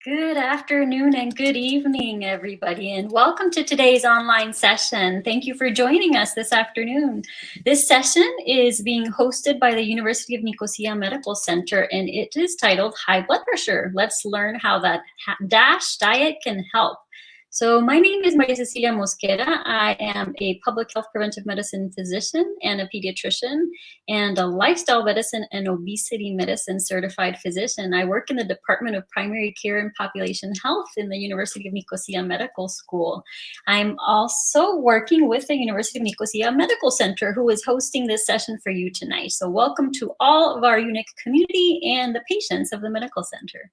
Good afternoon and good evening, everybody, and welcome to today's online session. Thank you for joining us this afternoon. This session is being hosted by the University of Nicosia Medical Center, and it is titled High Blood Pressure. Let's learn how that DASH diet can help. So my name is Maria Cecilia Mosquera. I am a public health preventive medicine physician and a pediatrician and a lifestyle medicine and obesity medicine certified physician. I work in the Department of Primary Care and Population Health in the University of Nicosia Medical School. I'm also working with the University of Nicosia Medical Center, who is hosting this session for you tonight. So welcome to all of our unique community and the patients of the medical center.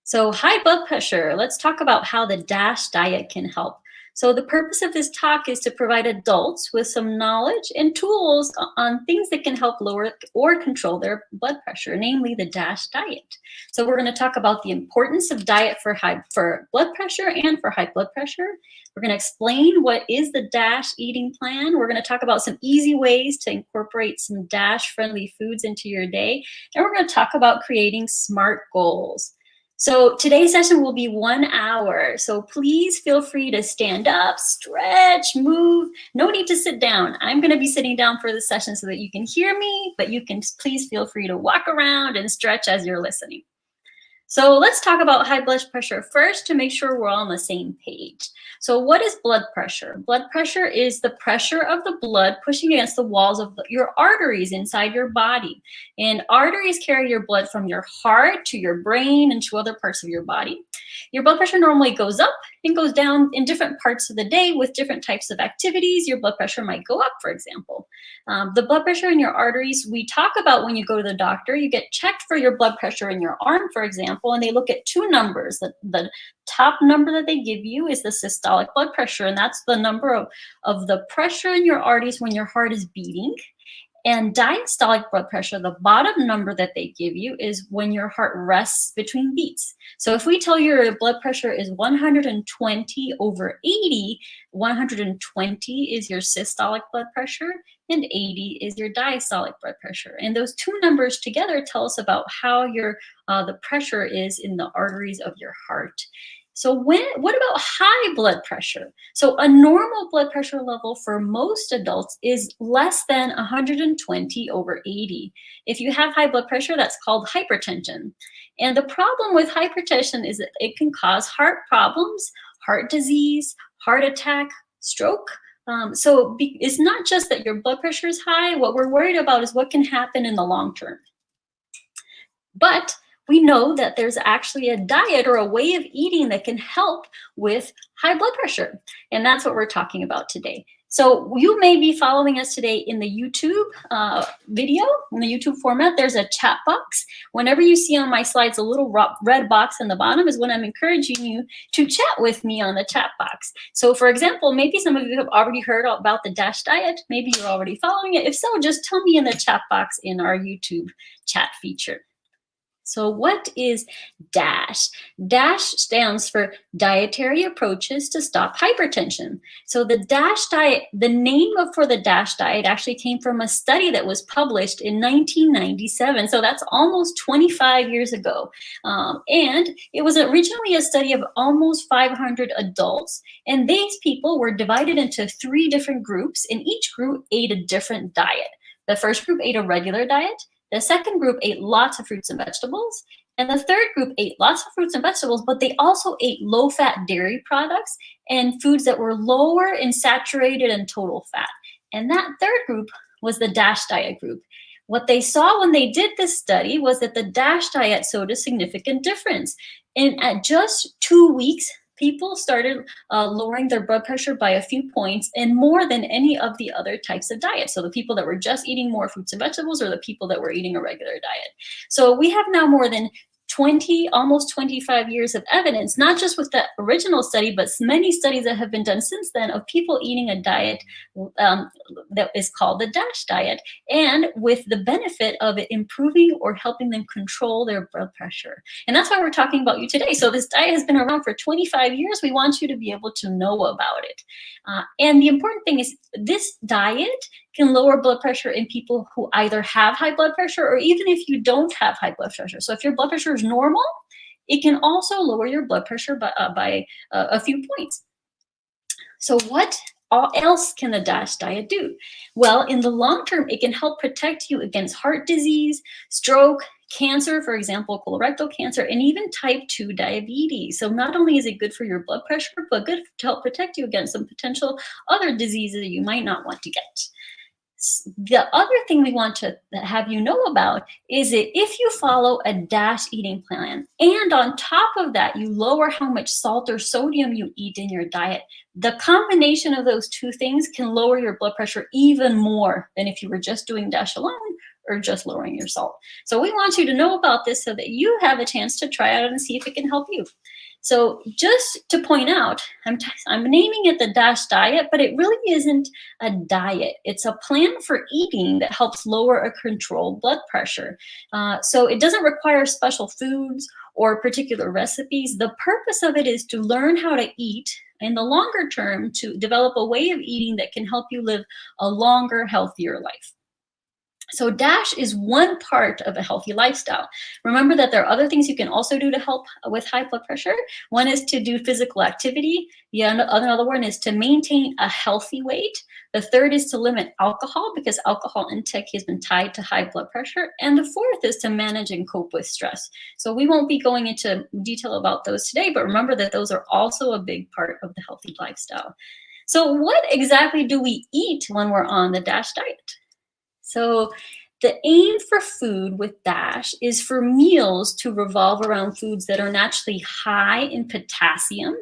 So high blood pressure, let's talk about how the DASH diet can help. So the purpose of this talk is to provide adults with some knowledge and tools on things that can help lower or control their blood pressure, namely the DASH diet. So we're going to talk about the importance of diet for blood pressure and for high blood pressure. We're going to explain what is the DASH eating plan. We're going to talk about some easy ways to incorporate some DASH-friendly foods into your day. And we're going to talk about creating SMART goals. So today's session will be 1 hour. So please feel free to stand up, stretch, move. No need to sit down. I'm going to be sitting down for the session so that you can hear me, but you can please feel free to walk around and stretch as you're listening. So let's talk about high blood pressure first to make sure we're all on the same page. So what is blood pressure? Blood pressure is the pressure of the blood pushing against the walls of your arteries inside your body. And arteries carry your blood from your heart to your brain and to other parts of your body. Your blood pressure normally goes up and goes down in different parts of the day with different types of activities. Your blood pressure might go up, for example. The blood pressure in your arteries, we talk about when you go to the doctor. You get checked for your blood pressure in your arm, for example, and they look at two numbers. The top number that they give you is the systolic blood pressure, and that's the number of the pressure in your arteries when your heart is beating. And diastolic blood pressure, the bottom number that they give you, is when your heart rests between beats. So if we tell you your blood pressure is 120 over 80, 120 is your systolic blood pressure and 80 is your diastolic blood pressure. And those two numbers together tell us about how the pressure is in the arteries of your heart. So what about high blood pressure? So a normal blood pressure level for most adults is less than 120 over 80. If you have high blood pressure, that's called hypertension. And the problem with hypertension is that it can cause heart problems, heart disease, heart attack, stroke. So it's not just that your blood pressure is high. What we're worried about is what can happen in the long term. But we know that there's actually a diet or a way of eating that can help with high blood pressure. And that's what we're talking about today. So you may be following us today in the YouTube video, in the YouTube format. There's a chat box. Whenever you see on my slides a little red box in the bottom is when I'm encouraging you to chat with me on the chat box. So for example, maybe some of you have already heard about the DASH diet. Maybe you're already following it. If so, just tell me in the chat box in our YouTube chat feature. So what is DASH? DASH stands for Dietary Approaches to Stop Hypertension. So the DASH diet, the name for the DASH diet actually came from a study that was published in 1997. So that's almost 25 years ago. And it was originally a study of almost 500 adults. And these people were divided into 3 different groups, and each group ate a different diet. The first group ate a regular diet. The second group ate lots of fruits and vegetables. And the third group ate lots of fruits and vegetables, but they also ate low-fat dairy products and foods that were lower in saturated and total fat. And that third group was the DASH diet group. What they saw when they did this study was that the DASH diet showed a significant difference. And at just 2 weeks, people started lowering their blood pressure by a few points and more than any of the other types of diets. So the people that were just eating more fruits and vegetables or the people that were eating a regular diet. So we have now more than almost 25 years of evidence, not just with the original study, but many studies that have been done since then of people eating a diet that is called the DASH diet, and with the benefit of it improving or helping them control their blood pressure. And that's why we're talking about you today. So this diet has been around for 25 years. We want you to be able to know about it. And the important thing is this diet can lower blood pressure in people who either have high blood pressure or even if you don't have high blood pressure. So if your blood pressure is normal, it can also lower your blood pressure by a few points. So what else can the DASH diet do? Well, in the long term, it can help protect you against heart disease, stroke, cancer, for example, colorectal cancer, and even type 2 diabetes. So not only is it good for your blood pressure, but good to help protect you against some potential other diseases that you might not want to get. The other thing we want to have you know about is that if you follow a DASH eating plan, and on top of that, you lower how much salt or sodium you eat in your diet, the combination of those two things can lower your blood pressure even more than if you were just doing DASH alone or just lowering your salt. So we want you to know about this so that you have a chance to try it out and see if it can help you. So just to point out, I'm naming it the DASH diet, but it really isn't a diet. It's a plan for eating that helps lower or control blood pressure. So it doesn't require special foods or particular recipes. The purpose of it is to learn how to eat in the longer term, to develop a way of eating that can help you live a longer, healthier life. So DASH is one part of a healthy lifestyle. Remember that there are other things you can also do to help with high blood pressure. One is to do physical activity. The other one is to maintain a healthy weight. The third is to limit alcohol, because alcohol intake has been tied to high blood pressure. And the fourth is to manage and cope with stress. So we won't be going into detail about those today, but remember that those are also a big part of the healthy lifestyle. So what exactly do we eat when we're on the DASH diet? So the aim for food with DASH is for meals to revolve around foods that are naturally high in potassium,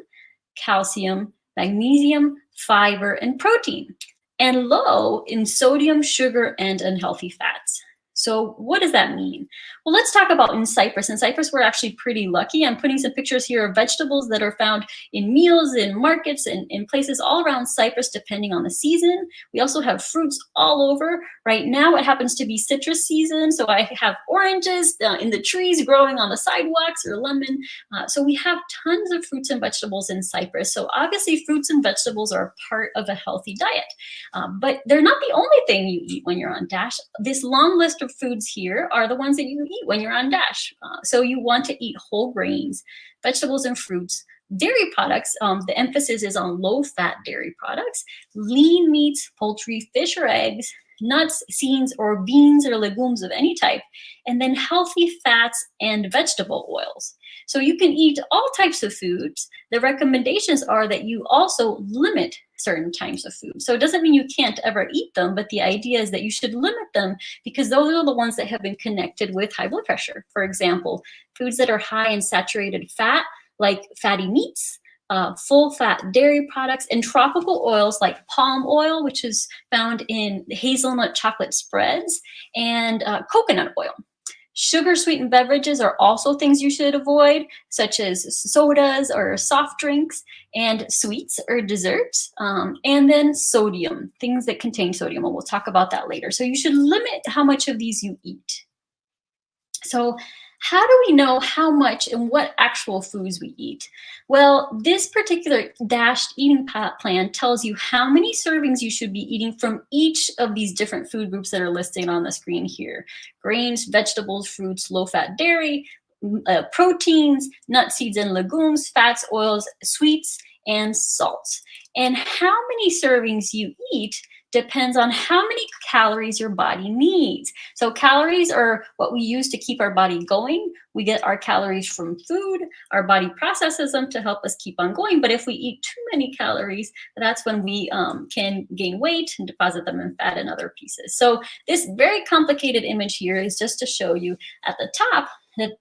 calcium, magnesium, fiber, and protein, and low in sodium, sugar, and unhealthy fats. So what does that mean? Well, let's talk about in Cyprus. In Cyprus, we're actually pretty lucky. I'm putting some pictures here of vegetables that are found in meals, in markets, and in places all around Cyprus, depending on the season. We also have fruits all over. Right now, it happens to be citrus season, so I have oranges in the trees growing on the sidewalks, or lemon. So we have tons of fruits and vegetables in Cyprus. So obviously, fruits and vegetables are part of a healthy diet. But they're not the only thing you eat when you're on DASH. This long list of foods here are the ones that you eat when you're on DASH. So you want to eat whole grains, vegetables and fruits, dairy products. The emphasis is on low-fat dairy products, lean meats, poultry, fish or eggs, nuts, seeds, or beans or legumes of any type, and then healthy fats and vegetable oils. So you can eat all types of foods. The recommendations are that you also limit certain types of food. So it doesn't mean you can't ever eat them, but the idea is that you should limit them because those are the ones that have been connected with high blood pressure. For example, foods that are high in saturated fat, like fatty meats, full-fat dairy products, and tropical oils like palm oil, which is found in hazelnut chocolate spreads, and coconut oil. Sugar-sweetened beverages are also things you should avoid, such as sodas or soft drinks, and sweets or desserts, and then sodium, things that contain sodium, and we'll talk about that later. So you should limit how much of these you eat. So how do we know how much and what actual foods we eat? Well, this particular DASH eating plan tells you how many servings you should be eating from each of these different food groups that are listed on the screen here. Grains, vegetables, fruits, low-fat dairy, proteins, nuts, seeds, and legumes, fats, oils, sweets, and salts. And how many servings you eat depends on how many calories your body needs. So calories are what we use to keep our body going. We get our calories from food. Our body processes them to help us keep on going. But if we eat too many calories, that's when we can gain weight and deposit them in fat and other pieces. So this very complicated image here is just to show you at the top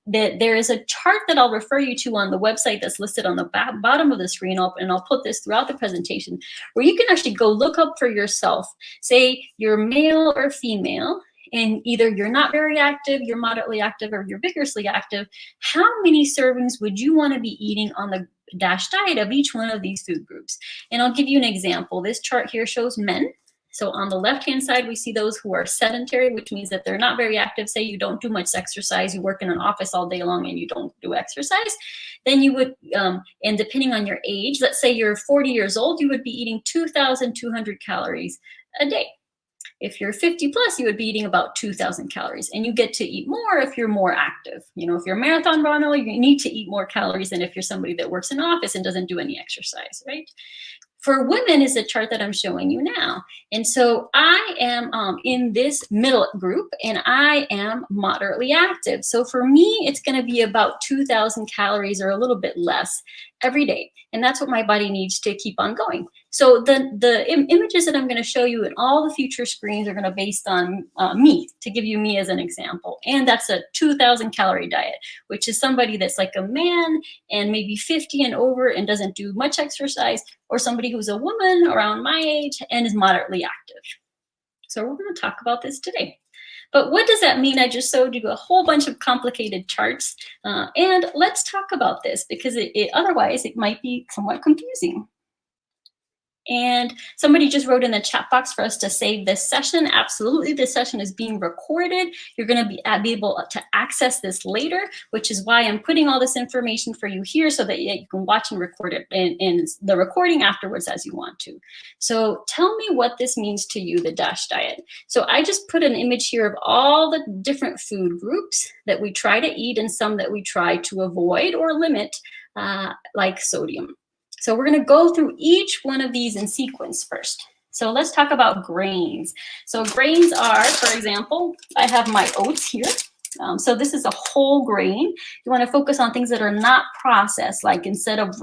that there is a chart that I'll refer you to on the website that's listed on the bottom of the screen, and I'll put this throughout the presentation, where you can actually go look up for yourself, say you're male or female, and either you're not very active, you're moderately active, or you're vigorously active, how many servings would you want to be eating on the DASH diet of each one of these food groups? And I'll give you an example. This chart here shows men. So on the left-hand side, we see those who are sedentary, which means that they're not very active. Say you don't do much exercise, you work in an office all day long and you don't do exercise. Then you would, and depending on your age, let's say you're 40 years old, you would be eating 2,200 calories a day. If you're 50 plus, you would be eating about 2,000 calories, and you get to eat more if you're more active. You know, if you're a marathon runner, you need to eat more calories than if you're somebody that works in an office and doesn't do any exercise, right? For women is the chart that I'm showing you now. And so I am in this middle group, and I am moderately active. So for me, it's going to be about 2,000 calories or a little bit less every day. And that's what my body needs to keep on going. So the images that I'm going to show you in all the future screens are going to be based on me, to give you me as an example. And that's a 2,000 calorie diet, which is somebody that's like a man and maybe 50 and over and doesn't do much exercise, or somebody who's a woman around my age and is moderately active. So we're going to talk about this today. But what does that mean? I just showed you a whole bunch of complicated charts. And let's talk about this, because otherwise it might be somewhat confusing. And somebody just wrote in the chat box for us to save this session. Absolutely, this session is being recorded. You're going to be able to access this later, which is why I'm putting all this information for you here so that you can watch and record it in the recording afterwards as you want to. So tell me what this means to you, the DASH diet. So I just put an image here of all the different food groups that we try to eat and some that we try to avoid or limit, like sodium. So we're going to go through each one of these in sequence first. So let's talk about grains. So grains are, for example, I have my oats here. So this is a whole grain. You want to focus on things that are not processed, like instead of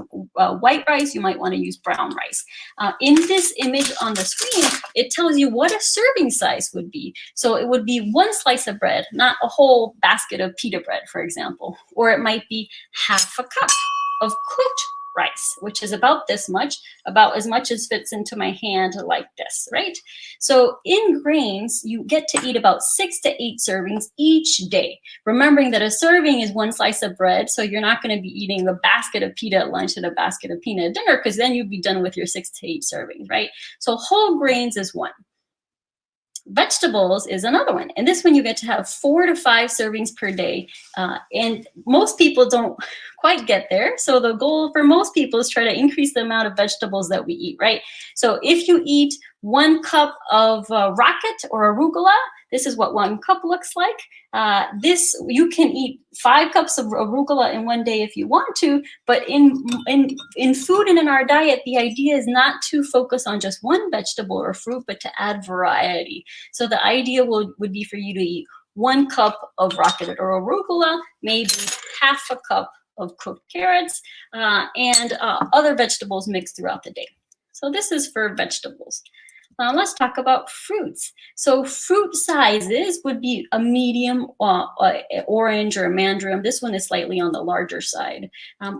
white rice, you might want to use brown rice. In this image on the screen, it tells you what a serving size would be. So it would be one slice of bread, not a whole basket of pita bread, for example. Or it might be half a cup of cooked rice, which is about this much, about as much as fits into my hand, like this, right? So in grains, you get to eat about 6 to 8 servings each day. Remembering that a serving is one slice of bread, so you're not going to be eating a basket of pita at lunch and a basket of pita at dinner, because then you'd be done with your 6 to 8 servings, right? So whole grains is one. Vegetables is another one. And this one you get to have 4 to 5 servings per day. And most people don't quite get there. So the goal for most people is try to increase the amount of vegetables that we eat, right? So if you eat 1 cup of rocket or arugula, this is what 1 cup looks like. You can eat 5 cups of arugula in one day if you want to, but in food and in our diet, the idea is not to focus on just one vegetable or fruit, but to add variety. So the idea would be for you to eat 1 cup of rocket or arugula, maybe half a cup of cooked carrots, and other vegetables mixed throughout the day. So this is for vegetables. Let's talk about fruits. So fruit sizes would be a medium orange or a mandarin. This one is slightly on the larger side.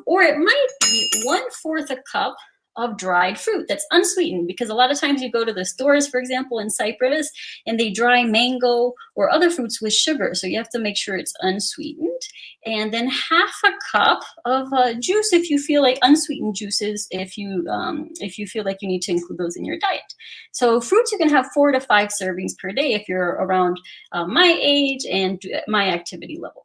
Or it might be 1/4 a cup of dried fruit that's unsweetened, because a lot of times you go to the stores, for example, in Cyprus, and they dry mango or other fruits with sugar. So you have to make sure it's unsweetened. And then half a cup of juice if you feel like unsweetened juices, if you feel like you need to include those in your diet. So fruits, you can have 4 to 5 servings per day if you're around my age and my activity level.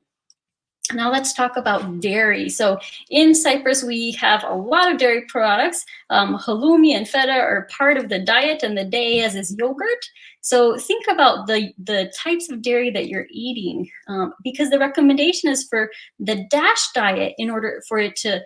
Now let's talk about dairy. So in Cyprus, we have a lot of dairy products. Halloumi and feta are part of the diet, and the day as is yogurt. So think about the types of dairy that you're eating, because the recommendation is for the DASH diet. In order for it to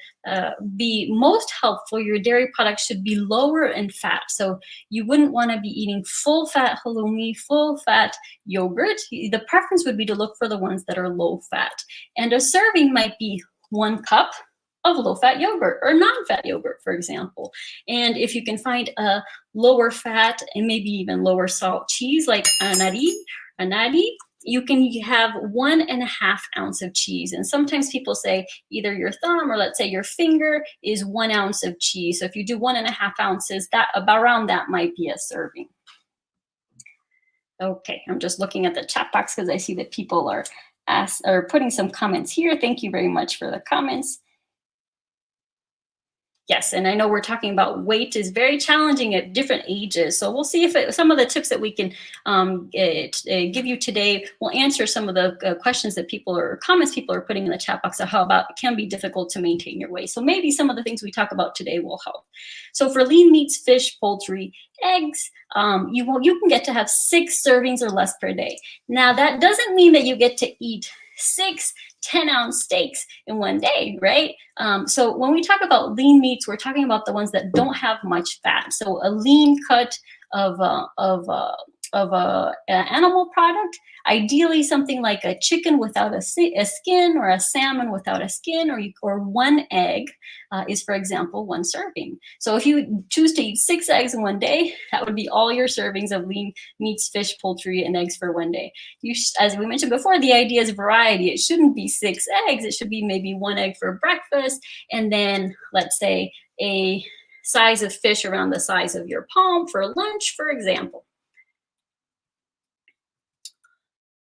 be most helpful, your dairy products should be lower in fat. So you wouldn't want to be eating full fat halloumi, full fat yogurt. The preference would be to look for the ones that are low fat. And a serving might be 1 cup of low-fat yogurt or non-fat yogurt, for example. And if you can find a lower fat and maybe even lower salt cheese like anari, you can have 1.5 ounce of cheese. And sometimes people say either your thumb or let's say your finger is 1 ounce of cheese. So if you do 1.5 ounces, that around that might be a serving. Okay, I'm just looking at the chat box because I see that people are putting some comments here. Thank you very much for the comments. Yes, and I know we're talking about weight is very challenging at different ages. So we'll see if some of the tips that we can give you today will answer some of the questions that people or comments people are putting in the chat box of how about it can be difficult to maintain your weight. So maybe some of the things we talk about today will help. So for lean meats, fish, poultry, eggs, you can get to have 6 servings or less per day. Now that doesn't mean that you get to eat 6 10-ounce steaks in one day, right? So when we talk about lean meats, we're talking about the ones that don't have much fat. So a lean cut of animal product, ideally something like a chicken without a skin, or a salmon without a skin, or 1 egg is, for example, 1 serving. So if you choose to eat 6 eggs in one day, that would be all your servings of lean meats, fish, poultry, and eggs for one day. As we mentioned before, the idea is variety. It shouldn't be 6 eggs. It should be maybe 1 egg for breakfast, and then let's say a size of fish around the size of your palm for lunch, for example.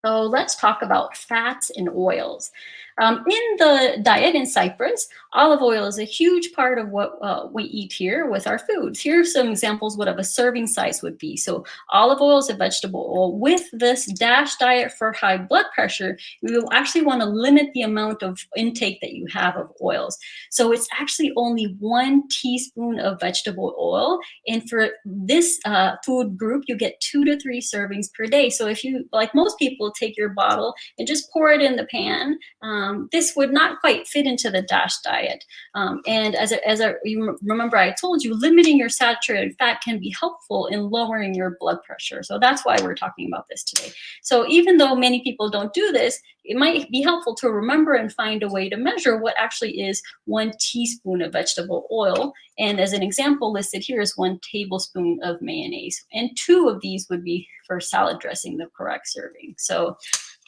So let's talk about fats and oils. In the diet in Cyprus, olive oil is a huge part of what we eat here with our foods. Here are some examples what a serving size would be. So olive oil is a vegetable oil. With this DASH diet for high blood pressure, you will actually want to limit the amount of intake that you have of oils. So it's actually only 1 teaspoon of vegetable oil. And for this food group, you get 2 to 3 servings per day. So if you, like most people, take your bottle and just pour it in the pan, this would not quite fit into the DASH diet. And you remember I told you, limiting your saturated fat can be helpful in lowering your blood pressure. So that's why we're talking about this today. So even though many people don't do this, it might be helpful to remember and find a way to measure what actually is 1 teaspoon of vegetable oil. And as an example listed here is 1 tablespoon of mayonnaise. And 2 of these would be for salad dressing, the correct serving. So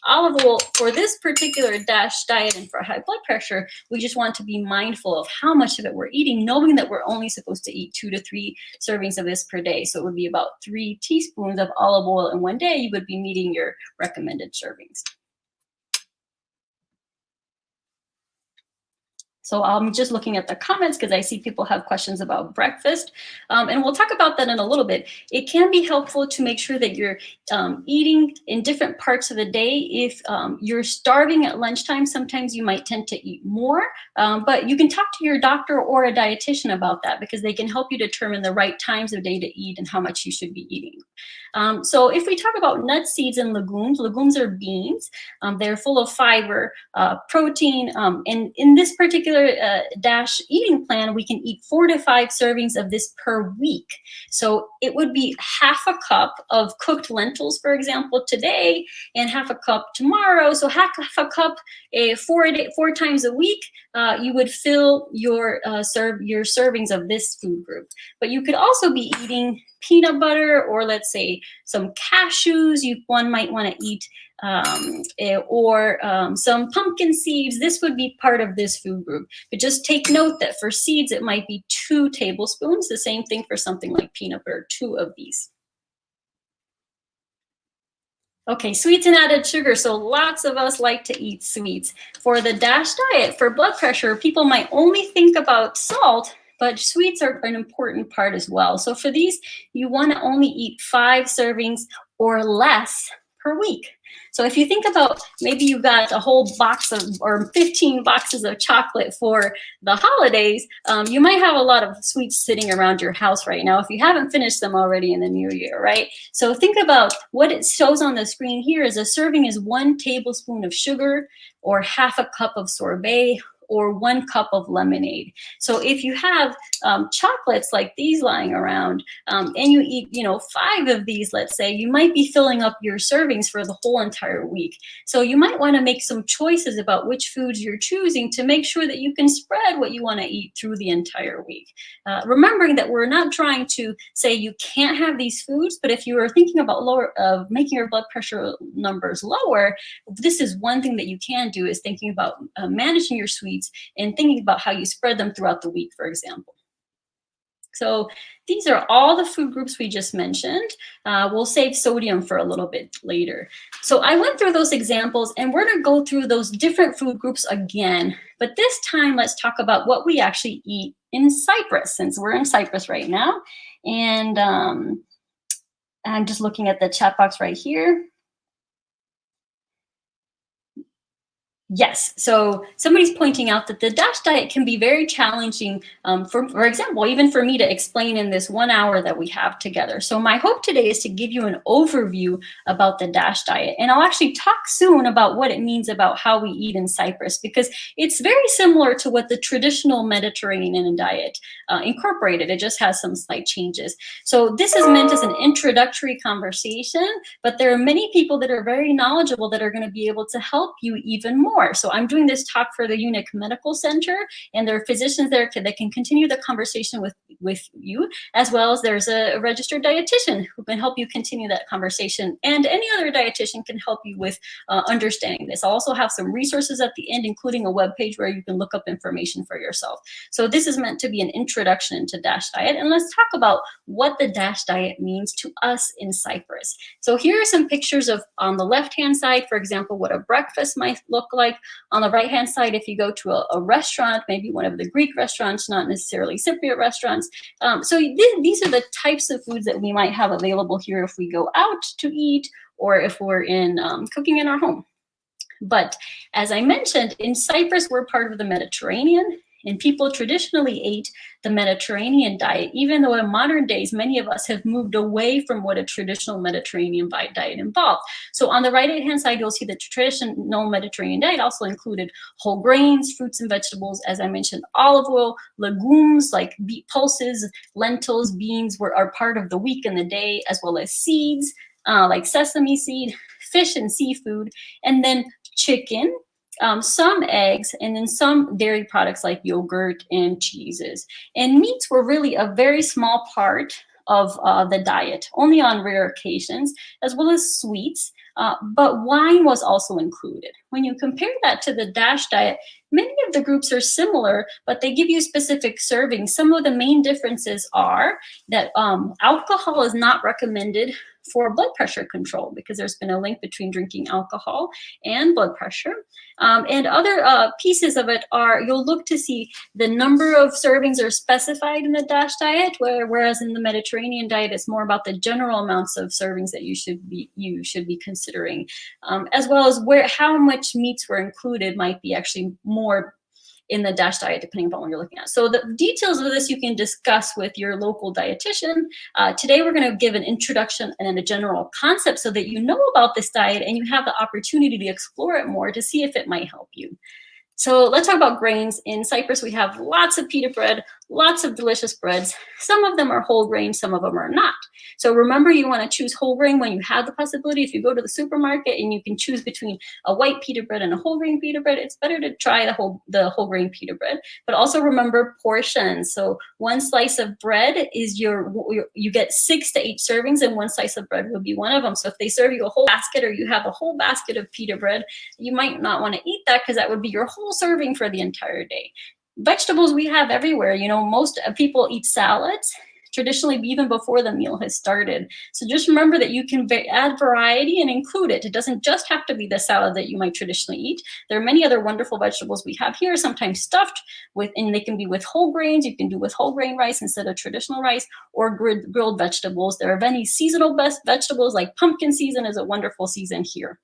olive oil for this particular DASH diet and for high blood pressure, we just want to be mindful of how much of it we're eating, knowing that we're only supposed to eat 2 to 3 servings of this per day. So it would be about 3 teaspoons of olive oil in one day. You would be meeting your recommended servings. So I'm just looking at the comments because I see people have questions about breakfast. And we'll talk about that in a little bit. It can be helpful to make sure that you're eating in different parts of the day. If you're starving at lunchtime, sometimes you might tend to eat more. But you can talk to your doctor or a dietitian about that because they can help you determine the right times of day to eat and how much you should be eating. So if we talk about nuts, seeds, and legumes, legumes are beans. They're full of fiber, protein, and in this particular DASH eating plan, we can eat 4 to 5 servings of this per week. So it would be half a cup of cooked lentils, for example, today, and half a cup tomorrow. So half a cup 4 times a week, you would fill your servings of this food group. But you could also be eating peanut butter, or let's say some cashews one might want to eat, or some pumpkin seeds. This would be part of this food group. But just take note that for seeds, it might be 2 tablespoons. The same thing for something like peanut butter, 2 of these. Okay, sweets and added sugar. So lots of us like to eat sweets. For the DASH diet, for blood pressure, people might only think about salt, but sweets are an important part as well. So for these, you want to only eat 5 servings or less per week. So if you think about maybe you got a whole box of, or 15 boxes of chocolate for the holidays, you might have a lot of sweets sitting around your house right now if you haven't finished them already in the new year, right? So think about what it shows on the screen here is a serving is 1 tablespoon of sugar or half a cup of sorbet or 1 cup of lemonade. So if you have chocolates like these lying around and you eat, 5 of these, let's say, you might be filling up your servings for the whole entire week. So you might want to make some choices about which foods you're choosing to make sure that you can spread what you want to eat through the entire week. Remembering that we're not trying to say you can't have these foods, but if you are thinking about making your blood pressure numbers lower, this is one thing that you can do, is thinking about managing your sweets and thinking about how you spread them throughout the week, for example. So these are all the food groups we just mentioned. We'll save sodium for a little bit later. So I went through those examples, and we're going to go through those different food groups again. But this time, let's talk about what we actually eat in Cyprus, since we're in Cyprus right now. And I'm just looking at the chat box right here. Yes, so somebody's pointing out that the DASH diet can be very challenging, for example, even for me to explain in this 1 hour that we have together. So my hope today is to give you an overview about the DASH diet. And I'll actually talk soon about what it means about how we eat in Cyprus, because it's very similar to what the traditional Mediterranean diet incorporated. It just has some slight changes. So this is meant as an introductory conversation, but there are many people that are very knowledgeable that are going to be able to help you even more. So I'm doing this talk for the UNIC Medical Center, and there are physicians there that can continue the conversation with you, as well as there's a registered dietitian who can help you continue that conversation, and any other dietitian can help you with understanding this. I'll also have some resources at the end, including a web page where you can look up information for yourself. So this is meant to be an introduction to DASH diet, and let's talk about what the DASH diet means to us in Cyprus. So here are some pictures of, on the left-hand side, for example, what a breakfast might look like. On the right-hand side, if you go to a restaurant, maybe one of the Greek restaurants, not necessarily Cypriot restaurants. So these are the types of foods that we might have available here if we go out to eat, or if we're in cooking in our home. But as I mentioned, in Cyprus, we're part of the Mediterranean, and people traditionally ate the Mediterranean diet, even though in modern days, many of us have moved away from what a traditional Mediterranean diet involved. So on the right-hand side, you'll see the traditional Mediterranean diet also included whole grains, fruits and vegetables, as I mentioned, olive oil, legumes like pulses, lentils, beans are part of the week and the day, as well as seeds like sesame seed, fish and seafood, and then chicken, some eggs, and then some dairy products like yogurt and cheeses. And meats were really a very small part of the diet, only on rare occasions, as well as sweets, but wine was also included. When you compare that to the DASH diet, many of the groups are similar, but they give you specific servings. Some of the main differences are that alcohol is not recommended for blood pressure control, because there's been a link between drinking alcohol and blood pressure. And other pieces of it are, you'll look to see the number of servings are specified in the DASH diet, whereas in the Mediterranean diet, it's more about the general amounts of servings that you should be considering, as well as how much meats were included might be actually more in the DASH diet, depending upon what you're looking at. So the details of this you can discuss with your local dietitian. Today, we're going to give an introduction and a general concept so that you know about this diet and you have the opportunity to explore it more to see if it might help you. So let's talk about grains. In Cyprus, we have lots of pita bread, lots of delicious breads. Some of them are whole grain, some of them are not. So remember, you want to choose whole grain when you have the possibility. If you go to the supermarket and you can choose between a white pita bread and a whole grain pita bread, it's better to try the whole grain pita bread. But also remember portions. So one slice of bread is you get 6 to 8 servings, and one slice of bread would be one of them. So if they serve you a whole basket, or you have a whole basket of pita bread, you might not want to eat that, because that would be your whole serving for the entire day. Vegetables we have everywhere. You know, most people eat salads traditionally even before the meal has started. So just remember that you can add variety and include it. It doesn't just have to be the salad that you might traditionally eat. There are many other wonderful vegetables we have here, sometimes stuffed with, and they can be with whole grains. You can do with whole grain rice instead of traditional rice, or grilled vegetables. There are many seasonal vegetables, like pumpkin season is a wonderful season here.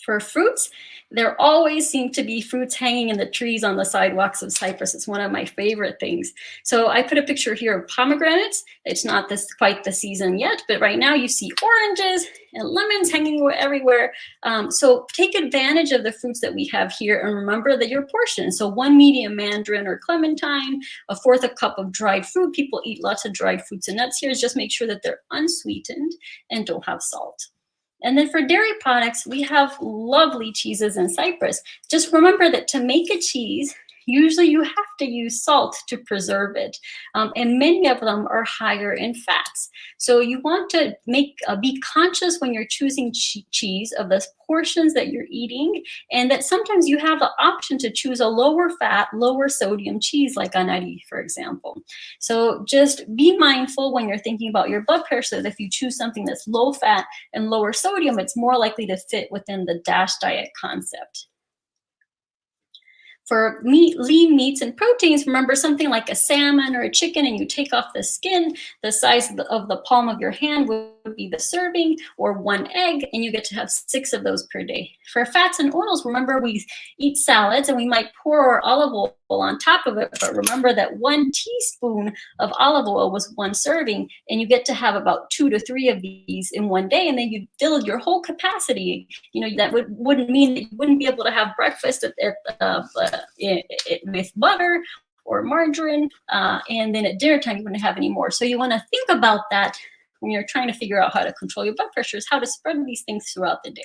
For fruits, there always seem to be fruits hanging in the trees on the sidewalks of Cyprus. It's one of my favorite things. So I put a picture here of pomegranates. It's not quite the season yet, but right now you see oranges and lemons hanging everywhere. So take advantage of the fruits that we have here, and remember that your portion. So 1 medium mandarin or clementine, 1/4 cup of dried fruit. People eat lots of dried fruits and nuts here. Just make sure that they're unsweetened and don't have salt. And then for dairy products, we have lovely cheeses in Cyprus. Just remember that to make a cheese, usually you have to use salt to preserve it. And many of them are higher in fats. So you want to be conscious when you're choosing cheese of the portions that you're eating, and that sometimes you have the option to choose a lower fat, lower sodium cheese like Anari, for example. So just be mindful when you're thinking about your blood pressure that if you choose something that's low fat and lower sodium, it's more likely to fit within the DASH diet concept. For lean meats and proteins, remember something like a salmon or a chicken, and you take off the skin, the size of the palm of your hand would be the serving, or 1 egg, and you get to have 6 of those per day. For fats and oils, remember we eat salads and we might pour olive oil on top of it, but remember that 1 teaspoon of olive oil was 1 serving, and you get to have about 2 to 3 of these in 1 day, and then you fill your whole capacity. You know, that wouldn't mean that you wouldn't be able to have breakfast with butter or margarine, and then at dinner time you wouldn't have any more. So you want to think about that when you're trying to figure out how to control your blood pressure, is how to spread these things throughout the day.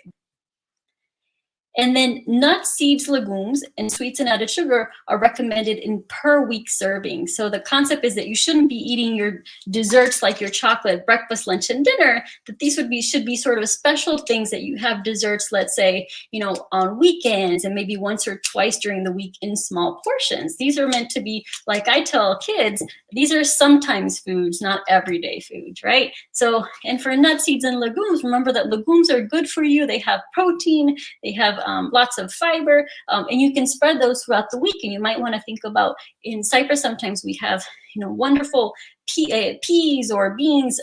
And then nuts, seeds, legumes, and sweets and added sugar are recommended in per week serving. So the concept is that you shouldn't be eating your desserts like your chocolate, breakfast, lunch, and dinner, that these should be sort of special things that you have desserts, let's say, you know, on weekends and maybe once or twice during the week in small portions. These are meant to be, like I tell kids, these are sometimes foods, not everyday foods, right? So, and for nuts, seeds, and legumes, remember that legumes are good for you. They have protein, they have lots of fiber, and you can spread those throughout the week. And you might want to think about, in Cyprus, sometimes we have, you know, wonderful peas or beans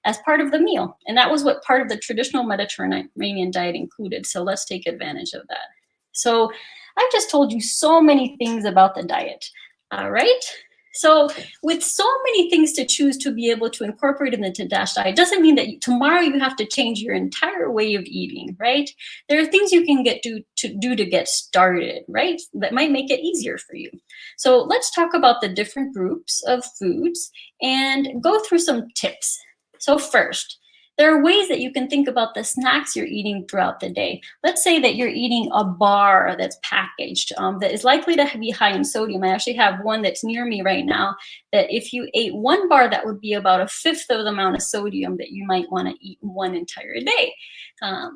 as part of the meal. And that was what part of the traditional Mediterranean diet included. So let's take advantage of that. So I've just told you so many things about the diet, all right? So with so many things to choose to be able to incorporate into DASH diet, doesn't mean that tomorrow you have to change your entire way of eating, right? There are things you can do to get started, right? That might make it easier for you. So let's talk about the different groups of foods and go through some tips. So first, there are ways that you can think about the snacks you're eating throughout the day. Let's say that you're eating a bar that's packaged that is likely to be high in sodium. I actually have one that's near me right now that if you ate 1 bar, that would be about 1/5 of the amount of sodium that you might want to eat in 1 entire day.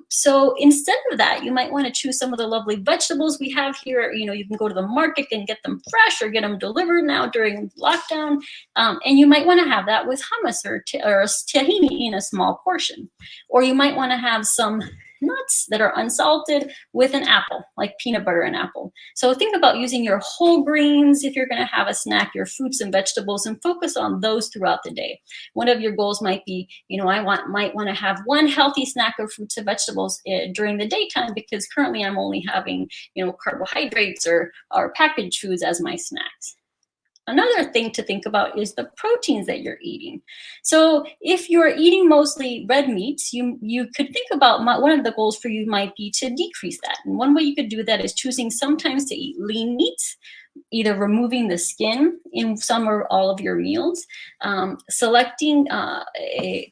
So instead of that, you might want to choose some of the lovely vegetables we have here. You know, you can go to the market and get them fresh or get them delivered now during lockdown. And you might want to have that with hummus or tahini in a small portion. Or you might want to have some nuts that are unsalted with an apple, like peanut butter and apple. So think about using your whole grains if you're going to have a snack, your fruits and vegetables, and focus on those throughout the day. One of your goals might be, you know, might want to have 1 healthy snack of fruits and vegetables during the daytime, because currently I'm only having, you know, carbohydrates or packaged foods as my snacks. Another thing to think about is the proteins that you're eating. So if you're eating mostly red meats, you could think about one of the goals for you might be to decrease that. And one way you could do that is choosing sometimes to eat lean meats, either removing the skin in some or all of your meals, selecting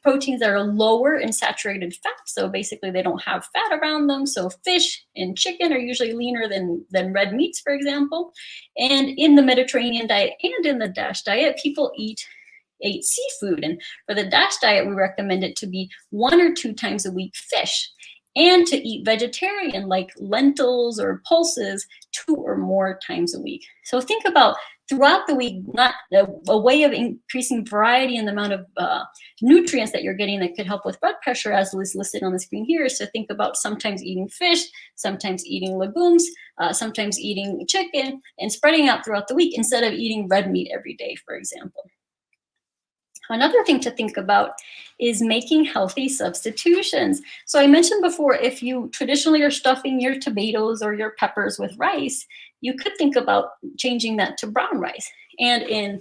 proteins that are lower in saturated fat. So basically they don't have fat around them. So fish and chicken are usually leaner than red meats, for example. And in the Mediterranean diet and in the DASH diet, people ate seafood. And for the DASH diet, we recommend it to be 1 or 2 times a week fish, and to eat vegetarian like lentils or pulses 2 or more times a week. So think about throughout the week, not a way of increasing variety in the amount of nutrients that you're getting that could help with blood pressure, as is listed on the screen here, is to think about sometimes eating fish, sometimes eating legumes, sometimes eating chicken, and spreading out throughout the week instead of eating red meat every day, for example. Another thing to think about is making healthy substitutions. So I mentioned before, if you traditionally are stuffing your tomatoes or your peppers with rice, you could think about changing that to brown rice. And in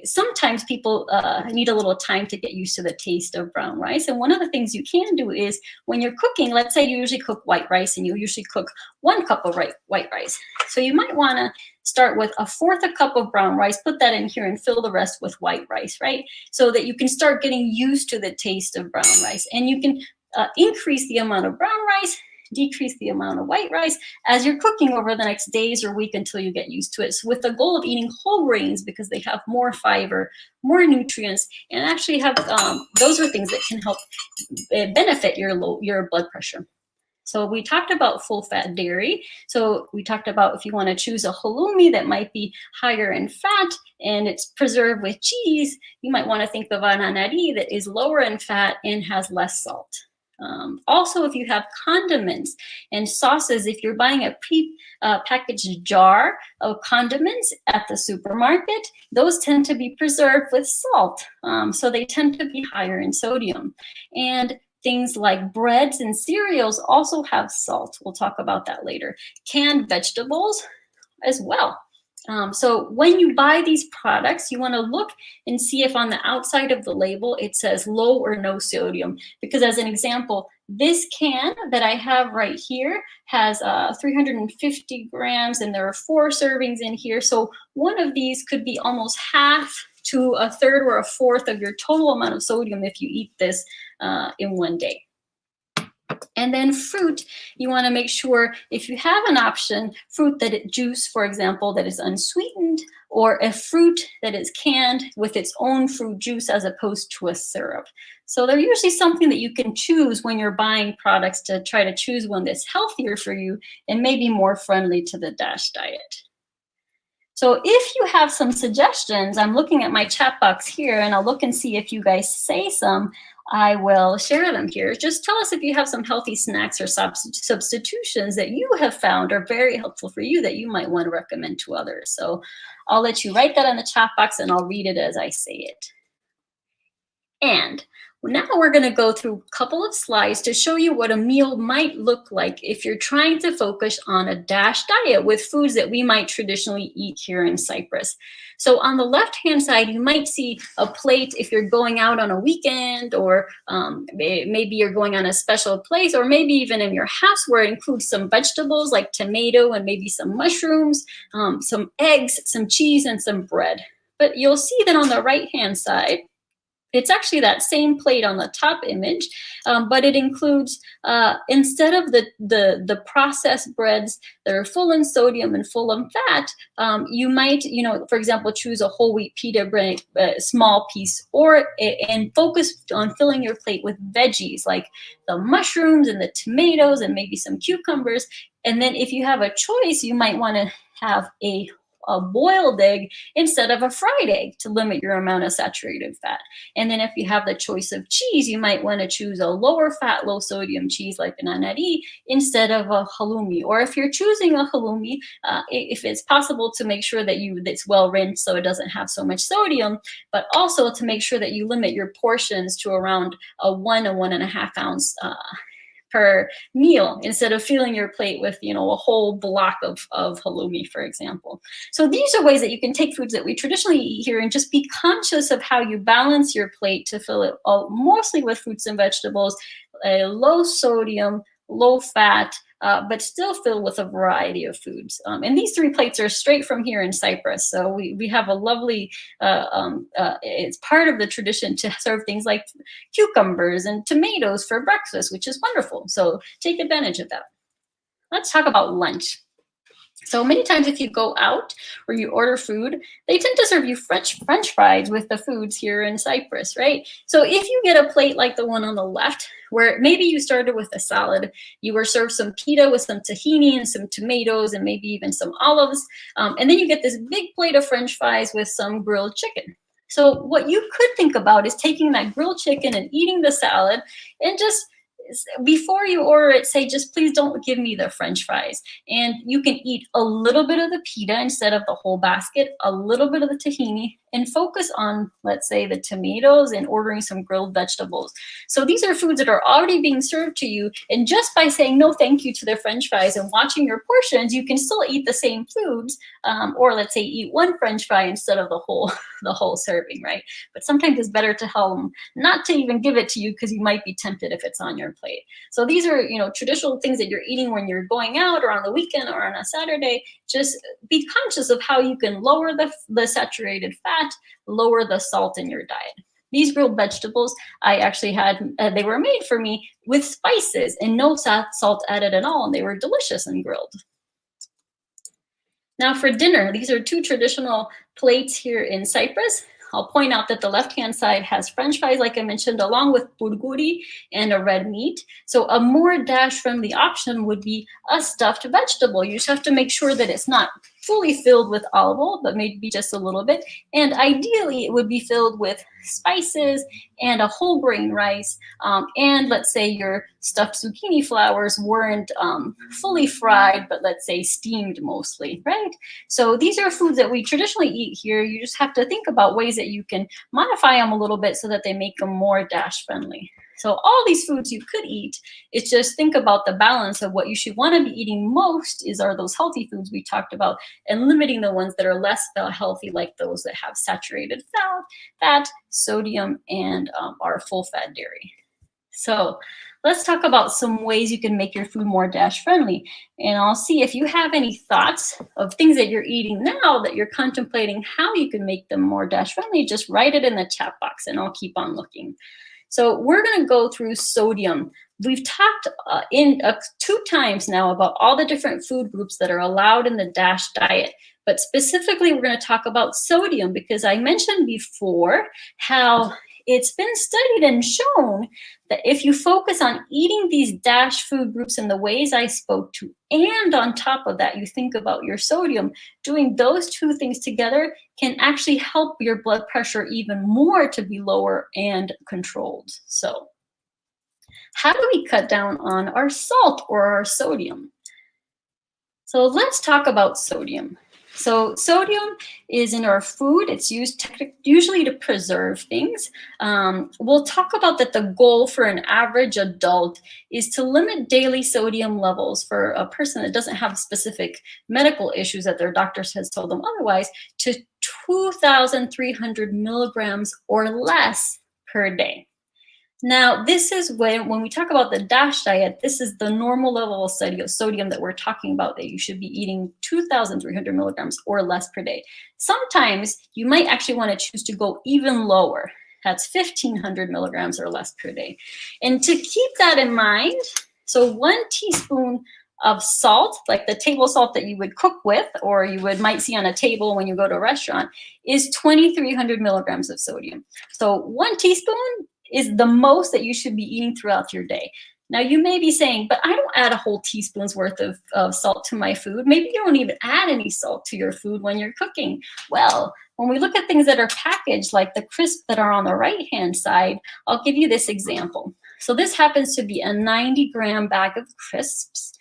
sometimes people need a little time to get used to the taste of brown rice. And one of the things you can do is when you're cooking, let's say you usually cook white rice and you usually cook 1 cup of white rice. So you might want to start with 1/4 a cup of brown rice, put that in here and fill the rest with white rice, right? So that you can start getting used to the taste of brown rice. And you can increase the amount of brown rice, decrease the amount of white rice as you're cooking over the next days or week until you get used to it. So with the goal of eating whole grains because they have more fiber, more nutrients, and actually have, those are things that can help benefit your blood pressure. So we talked about full fat dairy. So we talked about if you want to choose a halloumi that might be higher in fat and it's preserved with cheese, you might want to think of an anari that is lower in fat and has less salt. Also, if you have condiments and sauces, if you're buying a pre-packaged jar of condiments at the supermarket, those tend to be preserved with salt. So they tend to be higher in sodium. And things like breads and cereals also have salt. We'll talk about that later. Canned vegetables as well. So when you buy these products, you want to look and see if on the outside of the label it says low or no sodium. Because as an example, this can that I have right here has 350 grams, and there are 4 servings in here. So one of these could be almost half to a third or a fourth of your total amount of sodium if you eat this in one day. And then fruit, you want to make sure if you have an option, juice, for example, that is unsweetened, or a fruit that is canned with its own fruit juice as opposed to a syrup. So they're usually something that you can choose when you're buying products to try to choose one that's healthier for you and maybe more friendly to the DASH diet. So if you have some suggestions, I'm looking at my chat box here, and I'll look and see if you guys say some. I will share them here. Just tell us if you have some healthy snacks or substitutions that you have found are very helpful for you that you might want to recommend to others. So I'll let you write that in the chat box, and I'll read it as I say it. And now we're going to go through a couple of slides to show you what a meal might look like if you're trying to focus on a DASH diet with foods that we might traditionally eat here in Cyprus. So on the left-hand side, you might see a plate if you're going out on a weekend, or maybe you're going on a special place, or maybe even in your house, where it includes some vegetables like tomato and maybe some mushrooms, some eggs, some cheese, and some bread. But you'll see that on the right-hand side, it's actually that same plate on the top image, but it includes, instead of the processed breads that are full in sodium and full in fat, you might, for example, choose a whole wheat pita bread, small piece, and focus on filling your plate with veggies like the mushrooms and the tomatoes and maybe some cucumbers. And then if you have a choice, you might want to have a boiled egg instead of a fried egg to limit your amount of saturated fat. And then if you have the choice of cheese, you might want to choose a lower fat, low sodium cheese like an anari instead of a halloumi. Or if you're choosing a halloumi, if it's possible to make sure that it's well rinsed so it doesn't have so much sodium, but also to make sure that you limit your portions to around a 1.5 ounce per meal, instead of filling your plate with, a whole block of halloumi, for example. So these are ways that you can take foods that we traditionally eat here and just be conscious of how you balance your plate to fill it mostly with fruits and vegetables, low sodium, low fat, but still filled with a variety of foods. And these 3 plates are straight from here in Cyprus. So we have a lovely, it's part of the tradition to serve things like cucumbers and tomatoes for breakfast, which is wonderful. So take advantage of that. Let's talk about lunch. So many times if you go out or you order food, they tend to serve you French fries with the foods here in Cyprus, right? So if you get a plate like the one on the left, where maybe you started with a salad, you were served some pita with some tahini and some tomatoes and maybe even some olives, and then you get this big plate of French fries with some grilled chicken. So what you could think about is taking that grilled chicken and eating the salad, and just before you order it, say, just please don't give me the French fries. And you can eat a little bit of the pita instead of the whole basket, a little bit of the tahini, and focus on, let's say, the tomatoes and ordering some grilled vegetables. So these are foods that are already being served to you. And just by saying no thank you to the French fries and watching your portions, you can still eat the same foods, or let's say eat 1 French fry instead of the whole serving, right? But sometimes it's better to tell them not to even give it to you, because you might be tempted if it's on your plate. So these are, traditional things that you're eating when you're going out or on the weekend or on a Saturday. Just be conscious of how you can lower the saturated fat, lower the salt in your diet. These grilled vegetables, I actually had, they were made for me with spices and no salt added at all, and they were delicious and grilled. Now for dinner, these are 2 traditional plates here in Cyprus. I'll point out that the left-hand side has French fries, like I mentioned, along with bulguri and a red meat. So a more DASH-friendly option would be a stuffed vegetable. You just have to make sure that it's not fully filled with olive oil, but maybe just a little bit. And ideally, it would be filled with spices and a whole grain rice. And let's say your stuffed zucchini flowers weren't fully fried, but let's say steamed mostly, right? So these are foods that we traditionally eat here. You just have to think about ways that you can modify them a little bit so that they make them more DASH friendly. So all these foods you could eat, it's just think about the balance of what you should want to be eating most are those healthy foods we talked about, and limiting the ones that are less healthy, like those that have saturated fat, sodium, and are full fat dairy. So let's talk about some ways you can make your food more DASH friendly. And I'll see if you have any thoughts of things that you're eating now that you're contemplating how you can make them more DASH friendly. Just write it in the chat box and I'll keep on looking. So we're going to go through sodium. We've talked 2 times now about all the different food groups that are allowed in the DASH diet. But specifically, we're going to talk about sodium because I mentioned before how it's been studied and shown that if you focus on eating these DASH food groups in the ways I spoke to, and on top of that, you think about your sodium, doing those 2 things together can actually help your blood pressure even more to be lower and controlled. So how do we cut down on our salt or our sodium? So let's talk about sodium. So sodium is in our food. It's used usually to preserve things. We'll talk about that the goal for an average adult is to limit daily sodium levels for a person that doesn't have specific medical issues that their doctor has told them otherwise to 2,300 milligrams or less per day. Now, this is when we talk about the DASH diet, this is the normal level of sodium that we're talking about, that you should be eating 2,300 milligrams or less per day. Sometimes you might actually want to choose to go even lower. That's 1,500 milligrams or less per day. And to keep that in mind, so 1 teaspoon of salt, like the table salt that you would cook with, or you might see on a table when you go to a restaurant, is 2,300 milligrams of sodium. So 1 teaspoon is the most that you should be eating throughout your day. Now, you may be saying, but I don't add a whole teaspoon's worth of salt to my food. Maybe you don't even add any salt to your food when you're cooking. Well, when we look at things that are packaged, like the crisps that are on the right-hand side, I'll give you this example. So this happens to be a 90-gram bag of crisps.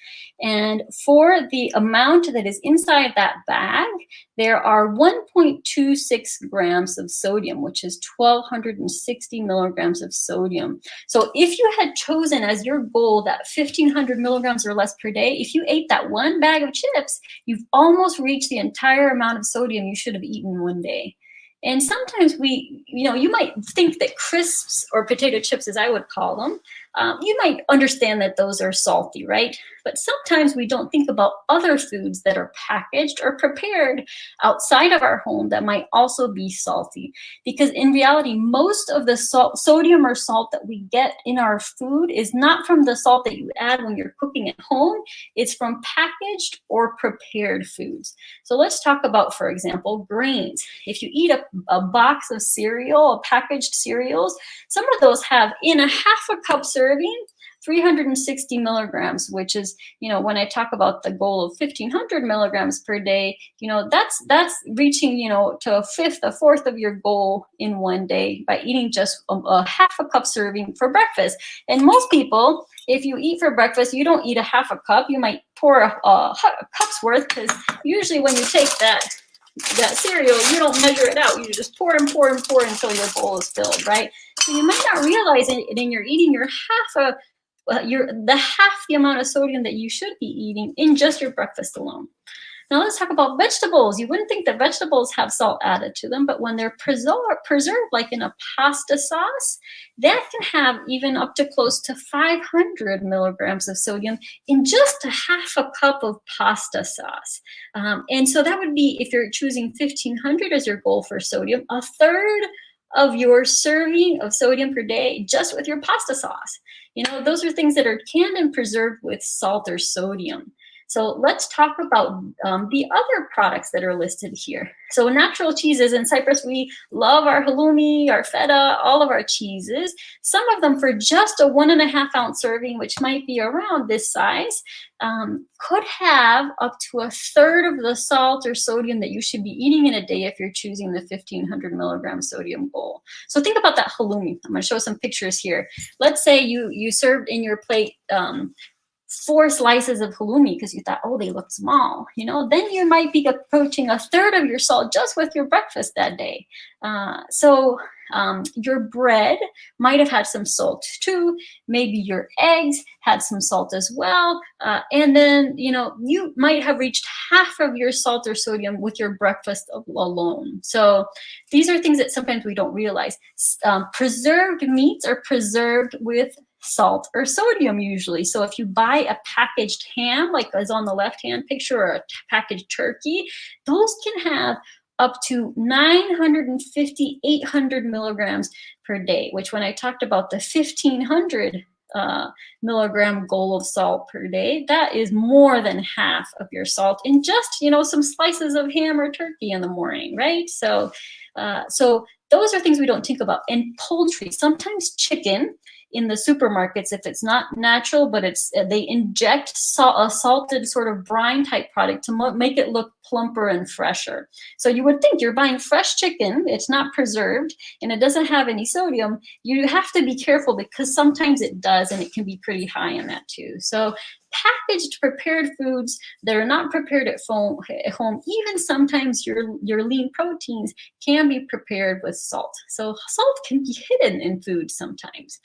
And for the amount that is inside that bag, there are 1.26 grams of sodium, which is 1,260 milligrams of sodium. So if you had chosen as your goal that 1,500 milligrams or less per day, if you ate that 1 bag of chips, you've almost reached the entire amount of sodium you should have eaten one day. And sometimes you might think that crisps or potato chips, as I would call them, you might understand that those are salty, right? But sometimes we don't think about other foods that are packaged or prepared outside of our home that might also be salty. Because in reality, most of the sodium or salt that we get in our food is not from the salt that you add when you're cooking at home. It's from packaged or prepared foods. So let's talk about, for example, grains. If you eat a box of cereal, packaged cereals, some of those have in a half a cup serving 360 milligrams, which is, when I talk about the goal of 1,500 milligrams per day, that's reaching, to a fourth of your goal in one day by eating just a half a cup serving for breakfast. And most people, if you eat for breakfast, you don't eat a half a cup. You might pour a cup's worth, because usually when you take that cereal, you don't measure it out. You just pour and pour and pour until your bowl is filled, right? So you might not realize it, and you're eating half the amount of sodium that you should be eating in just your breakfast alone. Now let's talk about vegetables. You wouldn't think that vegetables have salt added to them, but when they're preserved like in a pasta sauce, that can have even up to close to 500 milligrams of sodium in just a half a cup of pasta sauce. And so that would be, if you're choosing 1,500 as your goal for sodium, a third of your serving of sodium per day just with your pasta sauce. Those are things that are canned and preserved with salt or sodium. So let's talk about the other products that are listed here. So natural cheeses. In Cyprus, we love our halloumi, our feta, all of our cheeses. Some of them for just a 1.5 ounce serving, which might be around this size, could have up to 1/3 of the salt or sodium that you should be eating in a day if you're choosing the 1,500 milligram sodium bowl. So think about that halloumi. I'm going to show some pictures here. Let's say you served in your plate 4 slices of halloumi because you thought, oh, they look small, you know, then you might be approaching 1/3 of your salt just with your breakfast that day. Your bread might have had some salt too. Maybe your eggs had some salt as well. And then, you know, you might have reached half of your salt or sodium with your breakfast alone. So these are things that sometimes we don't realize. Preserved meats are preserved with salt or sodium usually. So if you buy a packaged ham, like as on the left-hand picture, or a packaged turkey, those can have up to 950, 800 milligrams per day, which when I talked about the 1,500 milligram goal of salt per day, that is more than half of your salt in just, you know, some slices of ham or turkey in the morning, right? So those are things we don't think about. And poultry, sometimes chicken, in the supermarkets, if it's not natural, but it's they inject a salted sort of brine type product to make it look plumper and fresher. So you would think you're buying fresh chicken, it's not preserved, and it doesn't have any sodium. You have to be careful because sometimes it does, and it can be pretty high in that too. So packaged prepared foods that are not prepared at home, even sometimes your lean proteins can be prepared with salt. So salt can be hidden in food sometimes.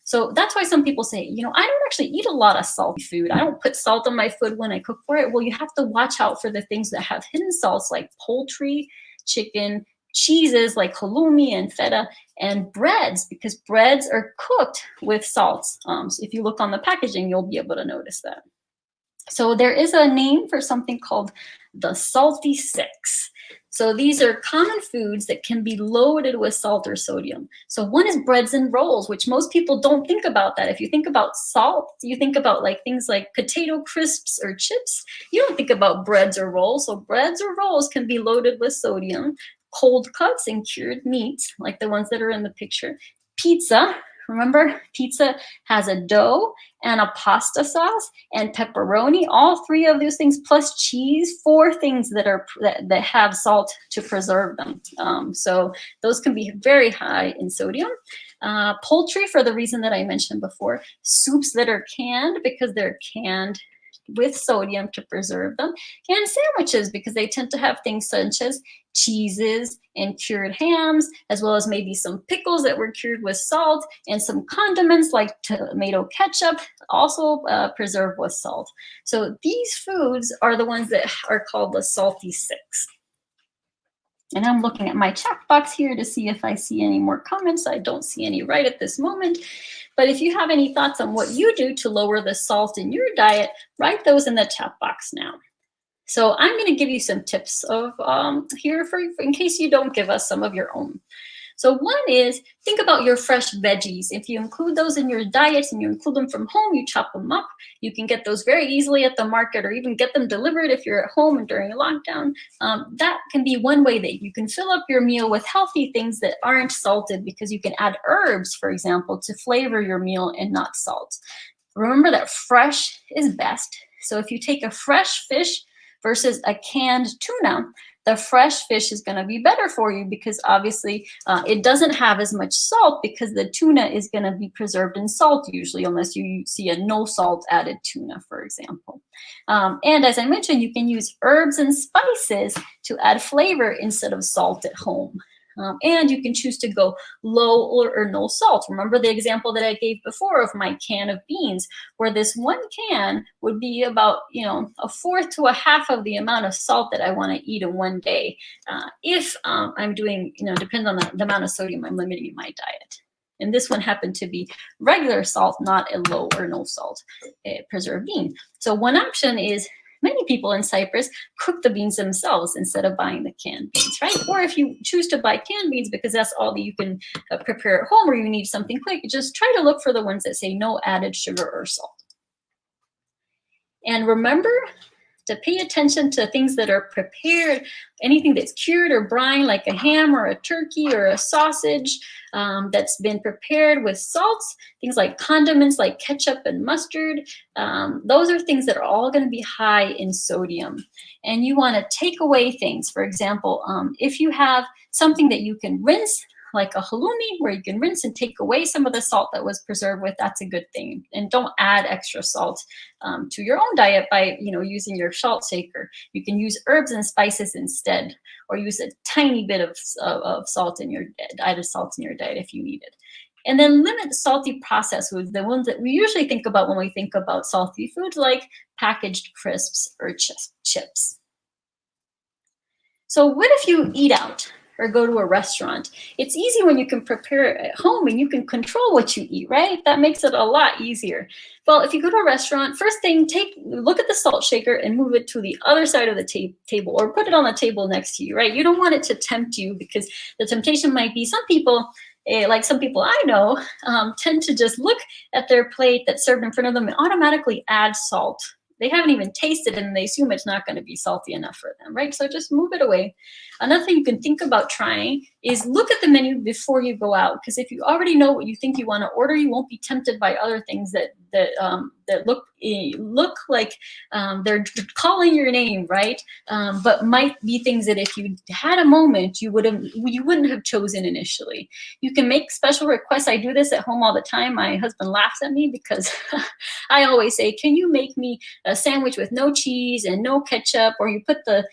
So that's why some people say, you know, I don't actually eat a lot of salty food. I don't put salt on my food when I cook for it. Well, you have to watch out for the things that have hidden salts like poultry, chicken, cheeses like halloumi and feta, and breads, because breads are cooked with salts. So if you look on the packaging, you'll be able to notice that. So there is a name for something called the salty six. So these are common foods that can be loaded with salt or sodium. So one is breads and rolls, which most people don't think about that. If you think about salt, you think about like things like potato crisps or chips. You don't think about breads or rolls. So breads or rolls can be loaded with sodium. Cold cuts and cured meats, like the ones that are in the picture. Pizza. Remember, pizza has a dough and a pasta sauce and pepperoni, all 3 of those things, plus cheese, 4 things that have salt to preserve them. So those can be very high in sodium. Poultry, for the reason that I mentioned before. Soups that are canned because they're canned with sodium to preserve them. And sandwiches, because they tend to have things such as cheeses and cured hams, as well as maybe some pickles that were cured with salt, and some condiments like tomato ketchup, also preserved with salt. So these foods are the ones that are called the salty six. And I'm looking at my chat box here to see if I see any more comments. I don't see any right at this moment. But if you have any thoughts on what you do to lower the salt in your diet, write those in the chat box now. So I'm going to give you some tips of here in case you don't give us some of your own. So one is, think about your fresh veggies. If you include those in your diet and you include them from home, you chop them up. You can get those very easily at the market, or even get them delivered if you're at home and during a lockdown. That can be one way that you can fill up your meal with healthy things that aren't salted, because you can add herbs, for example, to flavor your meal and not salt. Remember that fresh is best. So if you take a fresh fish versus a canned tuna, the fresh fish is going to be better for you, because obviously it doesn't have as much salt, because the tuna is going to be preserved in salt usually, unless you see a no salt added tuna, for example. And as I mentioned, you can use herbs and spices to add flavor instead of salt at home. And you can choose to go low or no salt. Remember the example that I gave before of my can of beans, where this one can would be about, you know, 1/4 to 1/2 of the amount of salt that I want to eat in one day. If I'm doing, you know, depends on the amount of sodium I'm limiting in my diet. And this one happened to be regular salt, not a low or no salt preserved bean. So one option is, many people in Cyprus cook the beans themselves instead of buying the canned beans, right? Or if you choose to buy canned beans because that's all that you can prepare at home, or you need something quick, just try to look for the ones that say no added sugar or salt. And remember to pay attention to things that are prepared, anything that's cured or brined, like a ham or a turkey or a sausage that's been prepared with salts, things like condiments like ketchup and mustard. Those are things that are all going to be high in sodium. And you want to take away things. For example, if you have something that you can rinse, like a halloumi, where you can rinse and take away some of the salt that was preserved with, that's a good thing. And don't add extra salt to your own diet by using your salt shaker. You can use herbs and spices instead, or use a tiny bit of salt in your diet if you need it. And then limit salty processed foods, the ones that we usually think about when we think about salty foods, like packaged crisps or chips. So what if you eat out or go to a restaurant? It's easy when you can prepare it at home and you can control what you eat, right? That makes it a lot easier. Well, if you go to a restaurant, first thing, look at the salt shaker and move it to the other side of the table, or put it on the table next to you, right? You don't want it to tempt you, because the temptation might be some people I know, tend to just look at their plate that's served in front of them and automatically add salt. They haven't even tasted it and they assume it's not going to be salty enough for them, right? So just move it away. Another thing you can think about trying is look at the menu before you go out, because if you already know what you think you want to order, you won't be tempted by other things that look like they're calling your name, right? But might be things that if you had a moment, you wouldn't have chosen initially. You can make special requests. I do this at home all the time. My husband laughs at me because I always say, can you make me a sandwich with no cheese and no ketchup, or you put the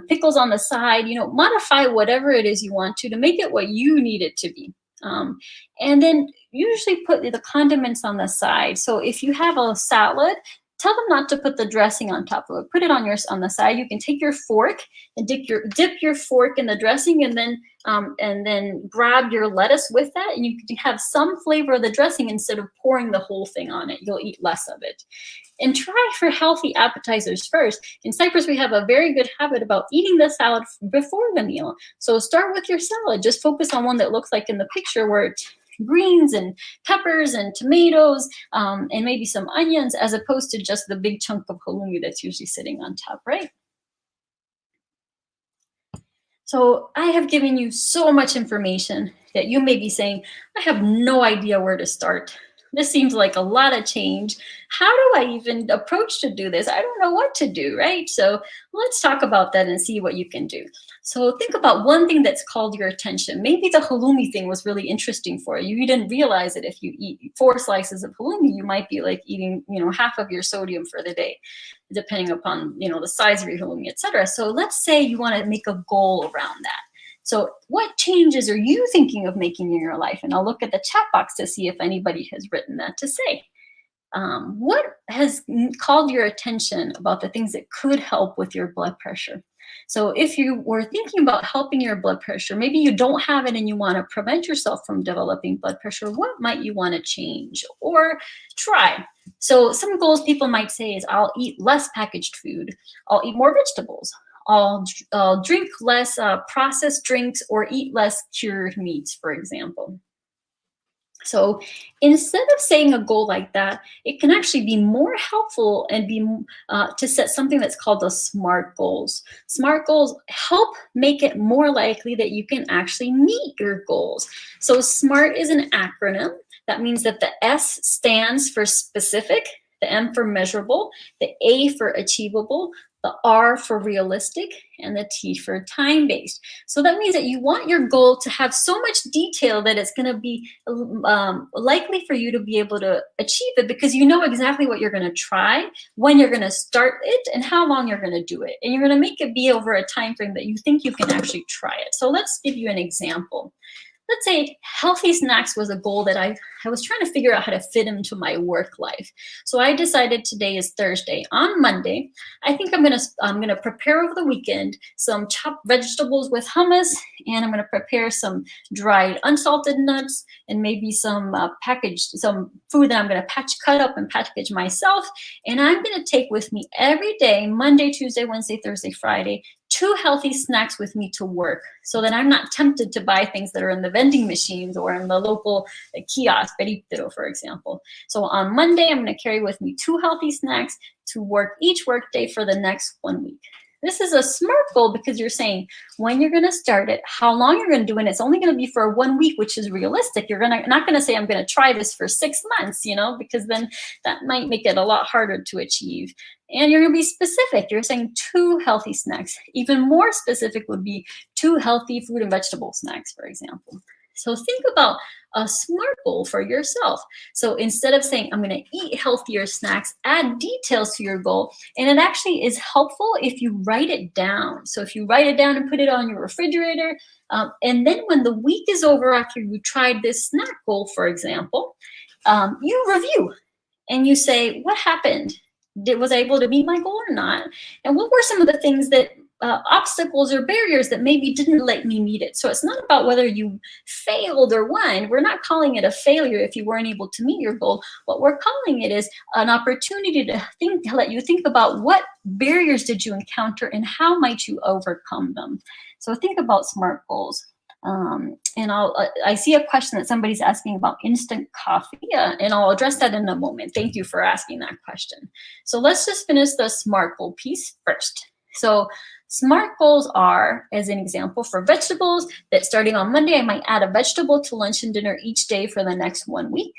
pickles on the side, modify whatever it is you want to make it what you need it to be. And then usually put the condiments on the side. So if you have a salad, tell them not to put the dressing on top of it. Put it on the side. You can take your fork and dip your fork in the dressing, and then grab your lettuce with that, and you can have some flavor of the dressing instead of pouring the whole thing on it. You'll eat less of it. And try for healthy appetizers first. In Cyprus, we have a very good habit about eating the salad before the meal. So start with your salad. Just focus on one that looks like in the picture, where it's greens and peppers and tomatoes and maybe some onions, as opposed to just the big chunk of halloumi that's usually sitting on top, right? So I have given you so much information that you may be saying, I have no idea where to start. This seems like a lot of change. How do I even approach to do this? I don't know what to do, right? So let's talk about that and see what you can do. So think about one thing that's called your attention. Maybe the halloumi thing was really interesting for you. You didn't realize that if you eat 4 slices of halloumi, you might be like eating, half of your sodium for the day, depending upon, the size of your halloumi, etc. So let's say you want to make a goal around that. So what changes are you thinking of making in your life? And I'll look at the chat box to see if anybody has written that to say. What has called your attention about the things that could help with your blood pressure? So if you were thinking about helping your blood pressure, maybe you don't have it and you want to prevent yourself from developing blood pressure, what might you want to change or try? So some goals people might say is, I'll eat less packaged food. I'll eat more vegetables. I'll drink less processed drinks, or eat less cured meats, for example. So instead of saying a goal like that, it can actually be more helpful and be to set something that's called the SMART goals. SMART goals help make it more likely that you can actually meet your goals. So SMART is an acronym. That means that the S stands for specific, the M for measurable, the A for achievable, the R for realistic, and the T for time-based. So that means that you want your goal to have so much detail that it's going to be likely for you to be able to achieve it, because you know exactly what you're going to try, when you're going to start it, and how long you're going to do it. And you're going to make it be over a time frame that you think you can actually try it. So let's give you an example. Let's say healthy snacks was a goal that I was trying to figure out how to fit into my work life. So I decided today is Thursday. On Monday, I think I'm gonna prepare over the weekend some chopped vegetables with hummus, and I'm gonna prepare some dried unsalted nuts, and maybe some food that I'm gonna cut up and package myself. And I'm gonna take with me every day, Monday, Tuesday, Wednesday, Thursday, Friday, 2 healthy snacks with me to work so that I'm not tempted to buy things that are in the vending machines or in the local kiosk, peritero, for example. So on Monday, I'm going to carry with me 2 healthy snacks to work each workday for the next 1 week. This is a smart goal because you're saying when you're going to start it, how long you're going to do it. And it's only going to be for 1 week, which is realistic. You're not going to say, I'm going to try this for 6 months, because then that might make it a lot harder to achieve. And you're going to be specific. You're saying 2 healthy snacks. Even more specific would be 2 healthy fruit and vegetable snacks, for example. So think about a SMART goal for yourself. So instead of saying, I'm going to eat healthier snacks, add details to your goal. And it actually is helpful if you write it down. So if you write it down and put it on your refrigerator, and then when the week is over after you tried this snack goal, for example, you review and you say, what happened? Was I able to meet my goal or not? And what were some of the things that obstacles or barriers that maybe didn't let me meet it? So it's not about whether you failed or won. We're not calling it a failure if you weren't able to meet your goal. What we're calling it is an opportunity to let you think about what barriers did you encounter and how might you overcome them. So think about SMART goals. And I see a question that somebody's asking about instant coffee, and I'll address that in a moment. Thank you for asking that question. So let's just finish the SMART goal piece first. So SMART goals are, as an example, for vegetables, that starting on Monday, I might add a vegetable to lunch and dinner each day for the next 1 week.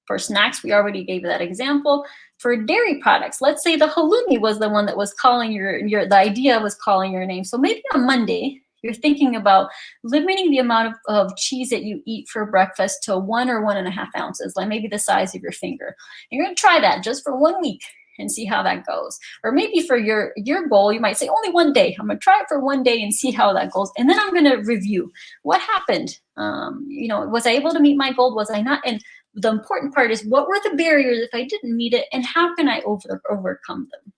For snacks, we already gave that example. For dairy products, let's say the halloumi was the one that was calling the idea was calling your name. So maybe on Monday, you're thinking about limiting the amount of cheese that you eat for breakfast to 1 or 1.5 ounces, like maybe the size of your finger. And you're going to try that just for 1 week and see how that goes. Or maybe for your goal, you might say only 1 day. I'm going to try it for 1 day and see how that goes. And then I'm going to review what happened. Was I able to meet my goal? Was I not? And the important part is, what were the barriers if I didn't meet it, and how can I overcome them?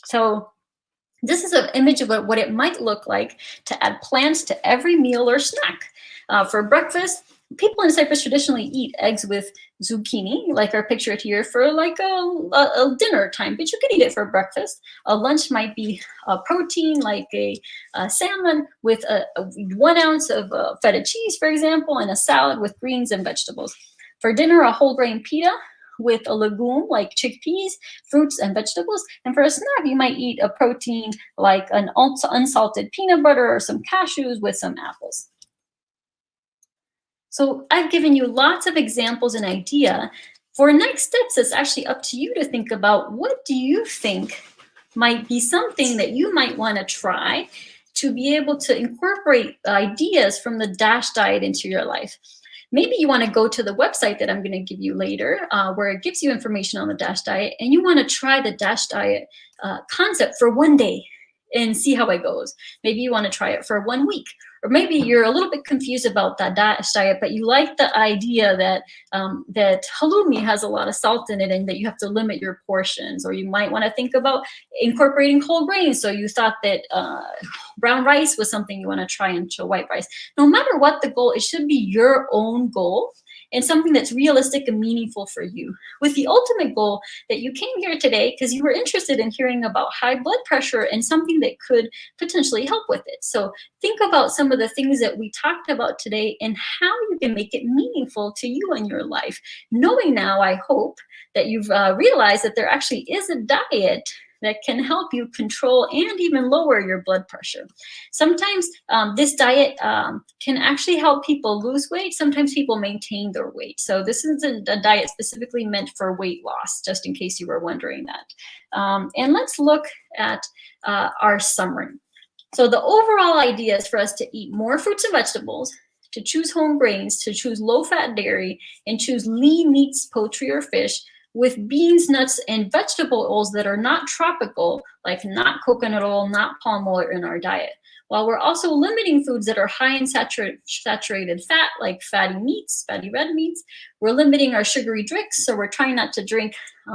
So this is an image of what it might look like to add plants to every meal or snack. For breakfast, people in Cyprus traditionally eat eggs with zucchini, like our picture here, for like a dinner time, but you can eat it for breakfast. A lunch might be a protein, like a salmon with 1 ounce of feta cheese, for example, and a salad with greens and vegetables. For dinner, a whole grain pita with a legume like chickpeas, fruits, and vegetables. And for a snack, you might eat a protein like an unsalted peanut butter or some cashews with some apples. So I've given you lots of examples and idea. For next steps, it's actually up to you to think about, what do you think might be something that you might want to try to be able to incorporate ideas from the DASH diet into your life. Maybe you want to go to the website that I'm going to give you later, where it gives you information on the DASH diet, and you want to try the DASH diet concept for 1 day and see how it goes. Maybe you want to try it for 1 week. Or maybe you're a little bit confused about that DASH diet, but you like the idea that that halloumi has a lot of salt in it and that you have to limit your portions. Or you might want to think about incorporating whole grains. So you thought that brown rice was something you want to try into white rice. No matter what the goal, it should be your own goal and something that's realistic and meaningful for you. With the ultimate goal that you came here today because you were interested in hearing about high blood pressure and something that could potentially help with it. So think about some of the things that we talked about today and how you can make it meaningful to you in your life. Knowing now, I hope, that you've realized that there actually is a diet that can help you control and even lower your blood pressure. Sometimes this diet can actually help people lose weight. Sometimes people maintain their weight. So this is a diet specifically meant for weight loss, just in case you were wondering that. And let's look at our summary. So the overall idea is for us to eat more fruits and vegetables, to choose whole grains, to choose low-fat dairy, and choose lean meats, poultry, or fish, with beans, nuts, and vegetable oils that are not tropical, like not coconut oil, not palm oil in our diet. While we're also limiting foods that are high in saturated fat, like fatty meats, fatty red meats. We're limiting our sugary drinks, so we're trying not to drink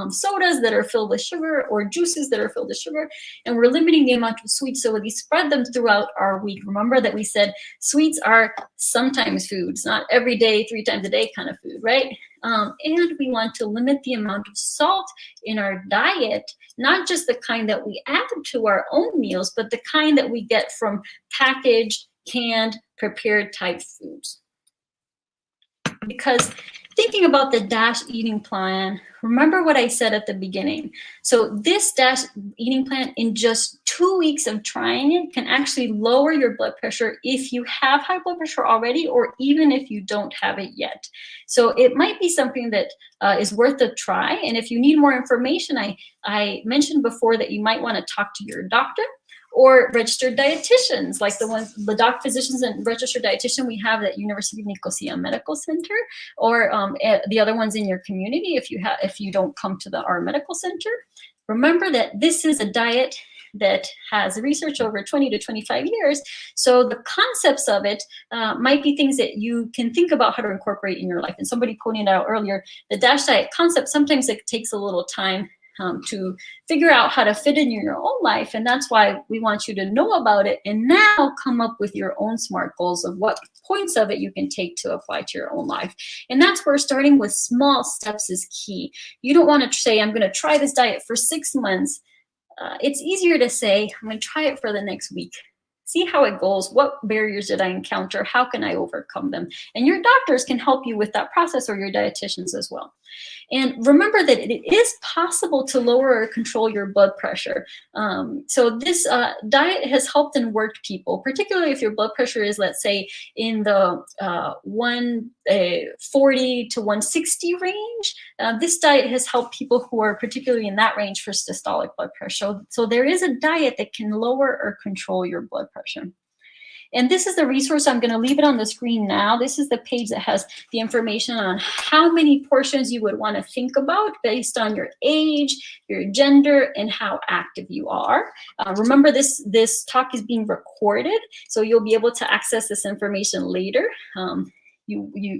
sodas that are filled with sugar or juices that are filled with sugar. And we're limiting the amount of sweets, so we spread them throughout our week. Remember that we said sweets are sometimes foods, not every day, 3 times a day kind of food, right? And we want to limit the amount of salt in our diet, not just the kind that we add to our own meals, but the kind that we get from packaged, canned, prepared type foods. Because thinking about the DASH eating plan, remember what I said at the beginning. So this DASH eating plan, in just 2 weeks of trying it, can actually lower your blood pressure if you have high blood pressure already, or even if you don't have it yet. So it might be something that is worth a try. And if you need more information, I mentioned before that you might want to talk to your doctor or registered dietitians, like the doc physicians and registered dietitian we have at University of Nicosia Medical Center, or the other ones in your community if you don't come to our medical center. Remember that this is a diet that has research over 20 to 25 years. So the concepts of it might be things that you can think about how to incorporate in your life. And somebody pointed out earlier, the DASH diet concept, sometimes it takes a little time to figure out how to fit in your own life. And that's why we want you to know about it and now come up with your own SMART goals of what points of it you can take to apply to your own life. And that's where starting with small steps is key. You don't want to say, I'm going to try this diet for 6 months. It's easier to say, I'm going to try it for the next week. See how it goes. What barriers did I encounter? How can I overcome them? And your doctors can help you with that process, or your dietitians as well. And remember that it is possible to lower or control your blood pressure. So this diet has helped and worked people, particularly if your blood pressure is, let's say, in the 140 to 160 range. This diet has helped people who are particularly in that range for systolic blood pressure. So there is a diet that can lower or control your blood pressure. And this is the resource. I'm going to leave it on the screen now. This is the page that has the information on how many portions you would want to think about based on your age, your gender, and how active you are. Remember, this talk is being recorded, so you'll be able to access this information later.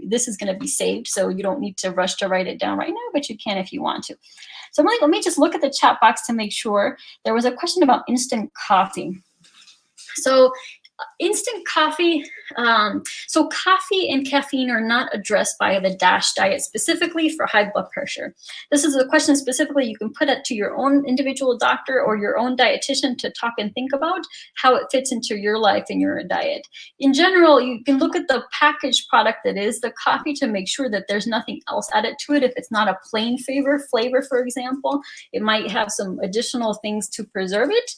This is going to be saved, so you don't need to rush to write it down right now, but you can if you want to. So let me just look at the chat box to make sure. There was a question about instant coffee. So instant coffee, so coffee and caffeine are not addressed by the DASH diet specifically for high blood pressure. This is a question specifically you can put it to your own individual doctor or your own dietitian to talk and think about how it fits into your life and your diet. In general, you can look at the packaged product that is the coffee to make sure that there's nothing else added to it. If it's not a plain flavor, for example, it might have some additional things to preserve it.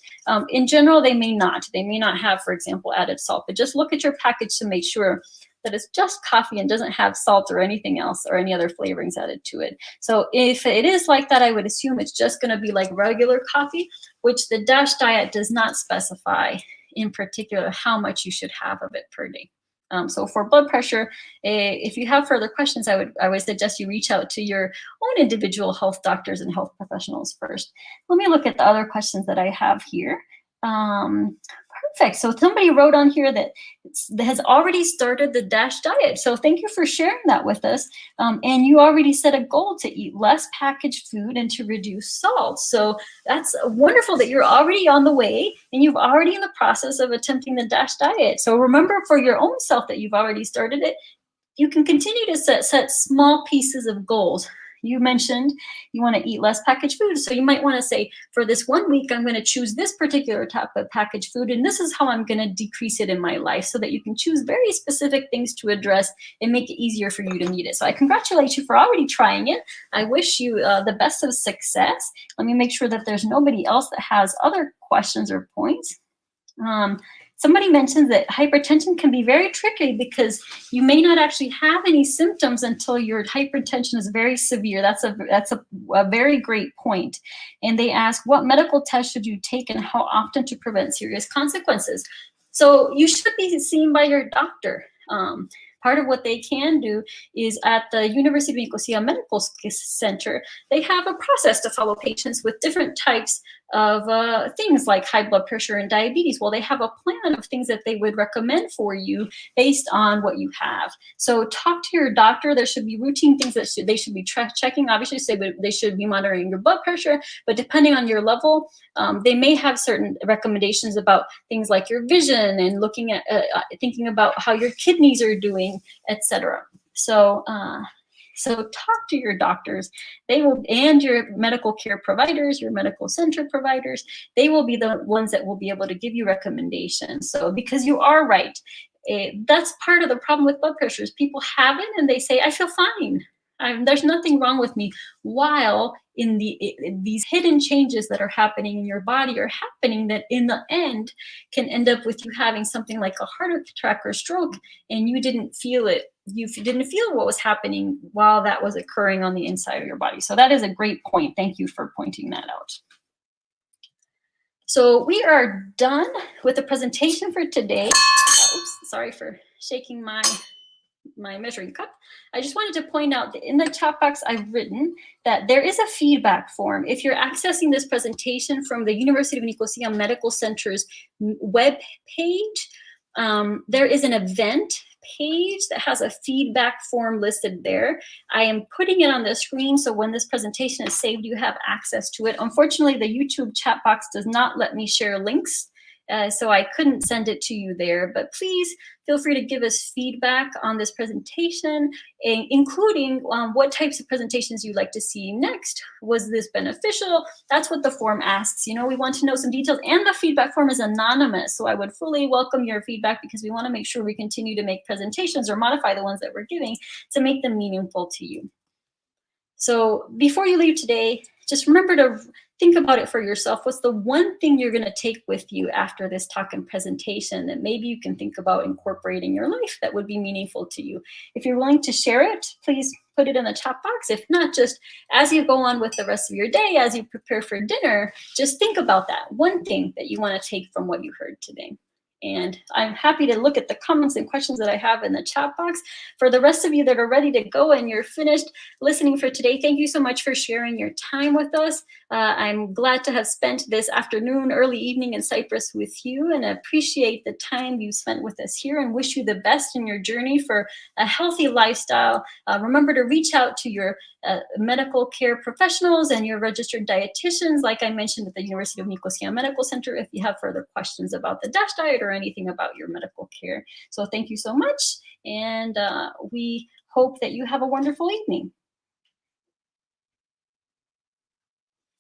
In general, they may not. They may not have, for example, added salt, but just look at your package to make sure that it's just coffee and doesn't have salt or anything else or any other flavorings added to it. So if it is like that, I would assume it's just going to be like regular coffee, which the DASH diet does not specify in particular how much you should have of it per day. So for blood pressure, if you have further questions, I would suggest you reach out to your own individual health doctors and health professionals first. Let me look at the other questions that I have here. Perfect. So somebody wrote on here that has already started the DASH diet. So thank you for sharing that with us. And you already set a goal to eat less packaged food and to reduce salt. So that's wonderful that you're already on the way and you've already in the process of attempting the DASH diet. So remember, for your own self, that you've already started it. You can continue to set small pieces of goals. You mentioned you want to eat less packaged food. So you might want to say, for this 1 week, I'm going to choose this particular type of packaged food, and this is how I'm going to decrease it in my life, so that you can choose very specific things to address and make it easier for you to meet it. So I congratulate you for already trying it. I wish you the best of success. Let me make sure that there's nobody else that has other questions or points. Somebody mentioned that hypertension can be very tricky because you may not actually have any symptoms until your hypertension is very severe. That's a very great point. And they ask, what medical tests should you take and how often to prevent serious consequences? So you should be seen by your doctor. Part of what they can do is at the University of Nicosia Medical Center, they have a process to follow patients with different types of things like high blood pressure and diabetes. Well, they have a plan of things that they would recommend for you based on what you have. So talk to your doctor. There should be routine things that they should be checking. Obviously, they should be monitoring your blood pressure, but depending on your level, they may have certain recommendations about things like your vision and looking at thinking about how your kidneys are doing, etc. So So talk to your doctors. They will, and your medical care providers, your medical center providers, they will be the ones that will be able to give you recommendations. So because you are right, that's part of the problem with blood pressures. People have it and they say, I feel fine. There's nothing wrong with me, while in these hidden changes that are happening in your body are happening that in the end can end up with you having something like a heart attack or stroke, and you didn't feel it. You didn't feel what was happening while that was occurring on the inside of your body. So that is a great point. Thank you for pointing that out. So we are done with the presentation for today. Oops, sorry for shaking my measuring cup. I just wanted to point out that in the chat box I've written that there is a feedback form. If you're accessing this presentation from the University of Nicosia Medical Center's web page, there is an event page that has a feedback form listed there. I am putting it on the screen, so when this presentation is saved, you have access to it. Unfortunately, the YouTube chat box does not let me share links, so I couldn't send it to you there, but please feel free to give us feedback on this presentation, including what types of presentations you'd like to see next. Was this beneficial? That's what the form asks. You know, we want to know some details, and the feedback form is anonymous, so I would fully welcome your feedback because we want to make sure we continue to make presentations or modify the ones that we're giving to make them meaningful to you. So before you leave today, just remember to think about it for yourself. What's the one thing you're going to take with you after this talk and presentation that maybe you can think about incorporating in your life that would be meaningful to you? If you're willing to share it, please put it in the chat box. If not, just as you go on with the rest of your day, as you prepare for dinner, just think about that one thing that you want to take from what you heard today. And I'm happy to look at the comments and questions that I have in the chat box. For the rest of you that are ready to go and you're finished listening for today, thank you so much for sharing your time with us. I'm glad to have spent this afternoon, early evening in Cyprus with you, and appreciate the time you spent with us here, and wish you the best in your journey for a healthy lifestyle. Remember to reach out to your medical care professionals and your registered dietitians, like I mentioned at the University of Nicosia Medical Center, if you have further questions about the DASH diet or anything about your medical care. So thank you so much, and we hope that you have a wonderful evening.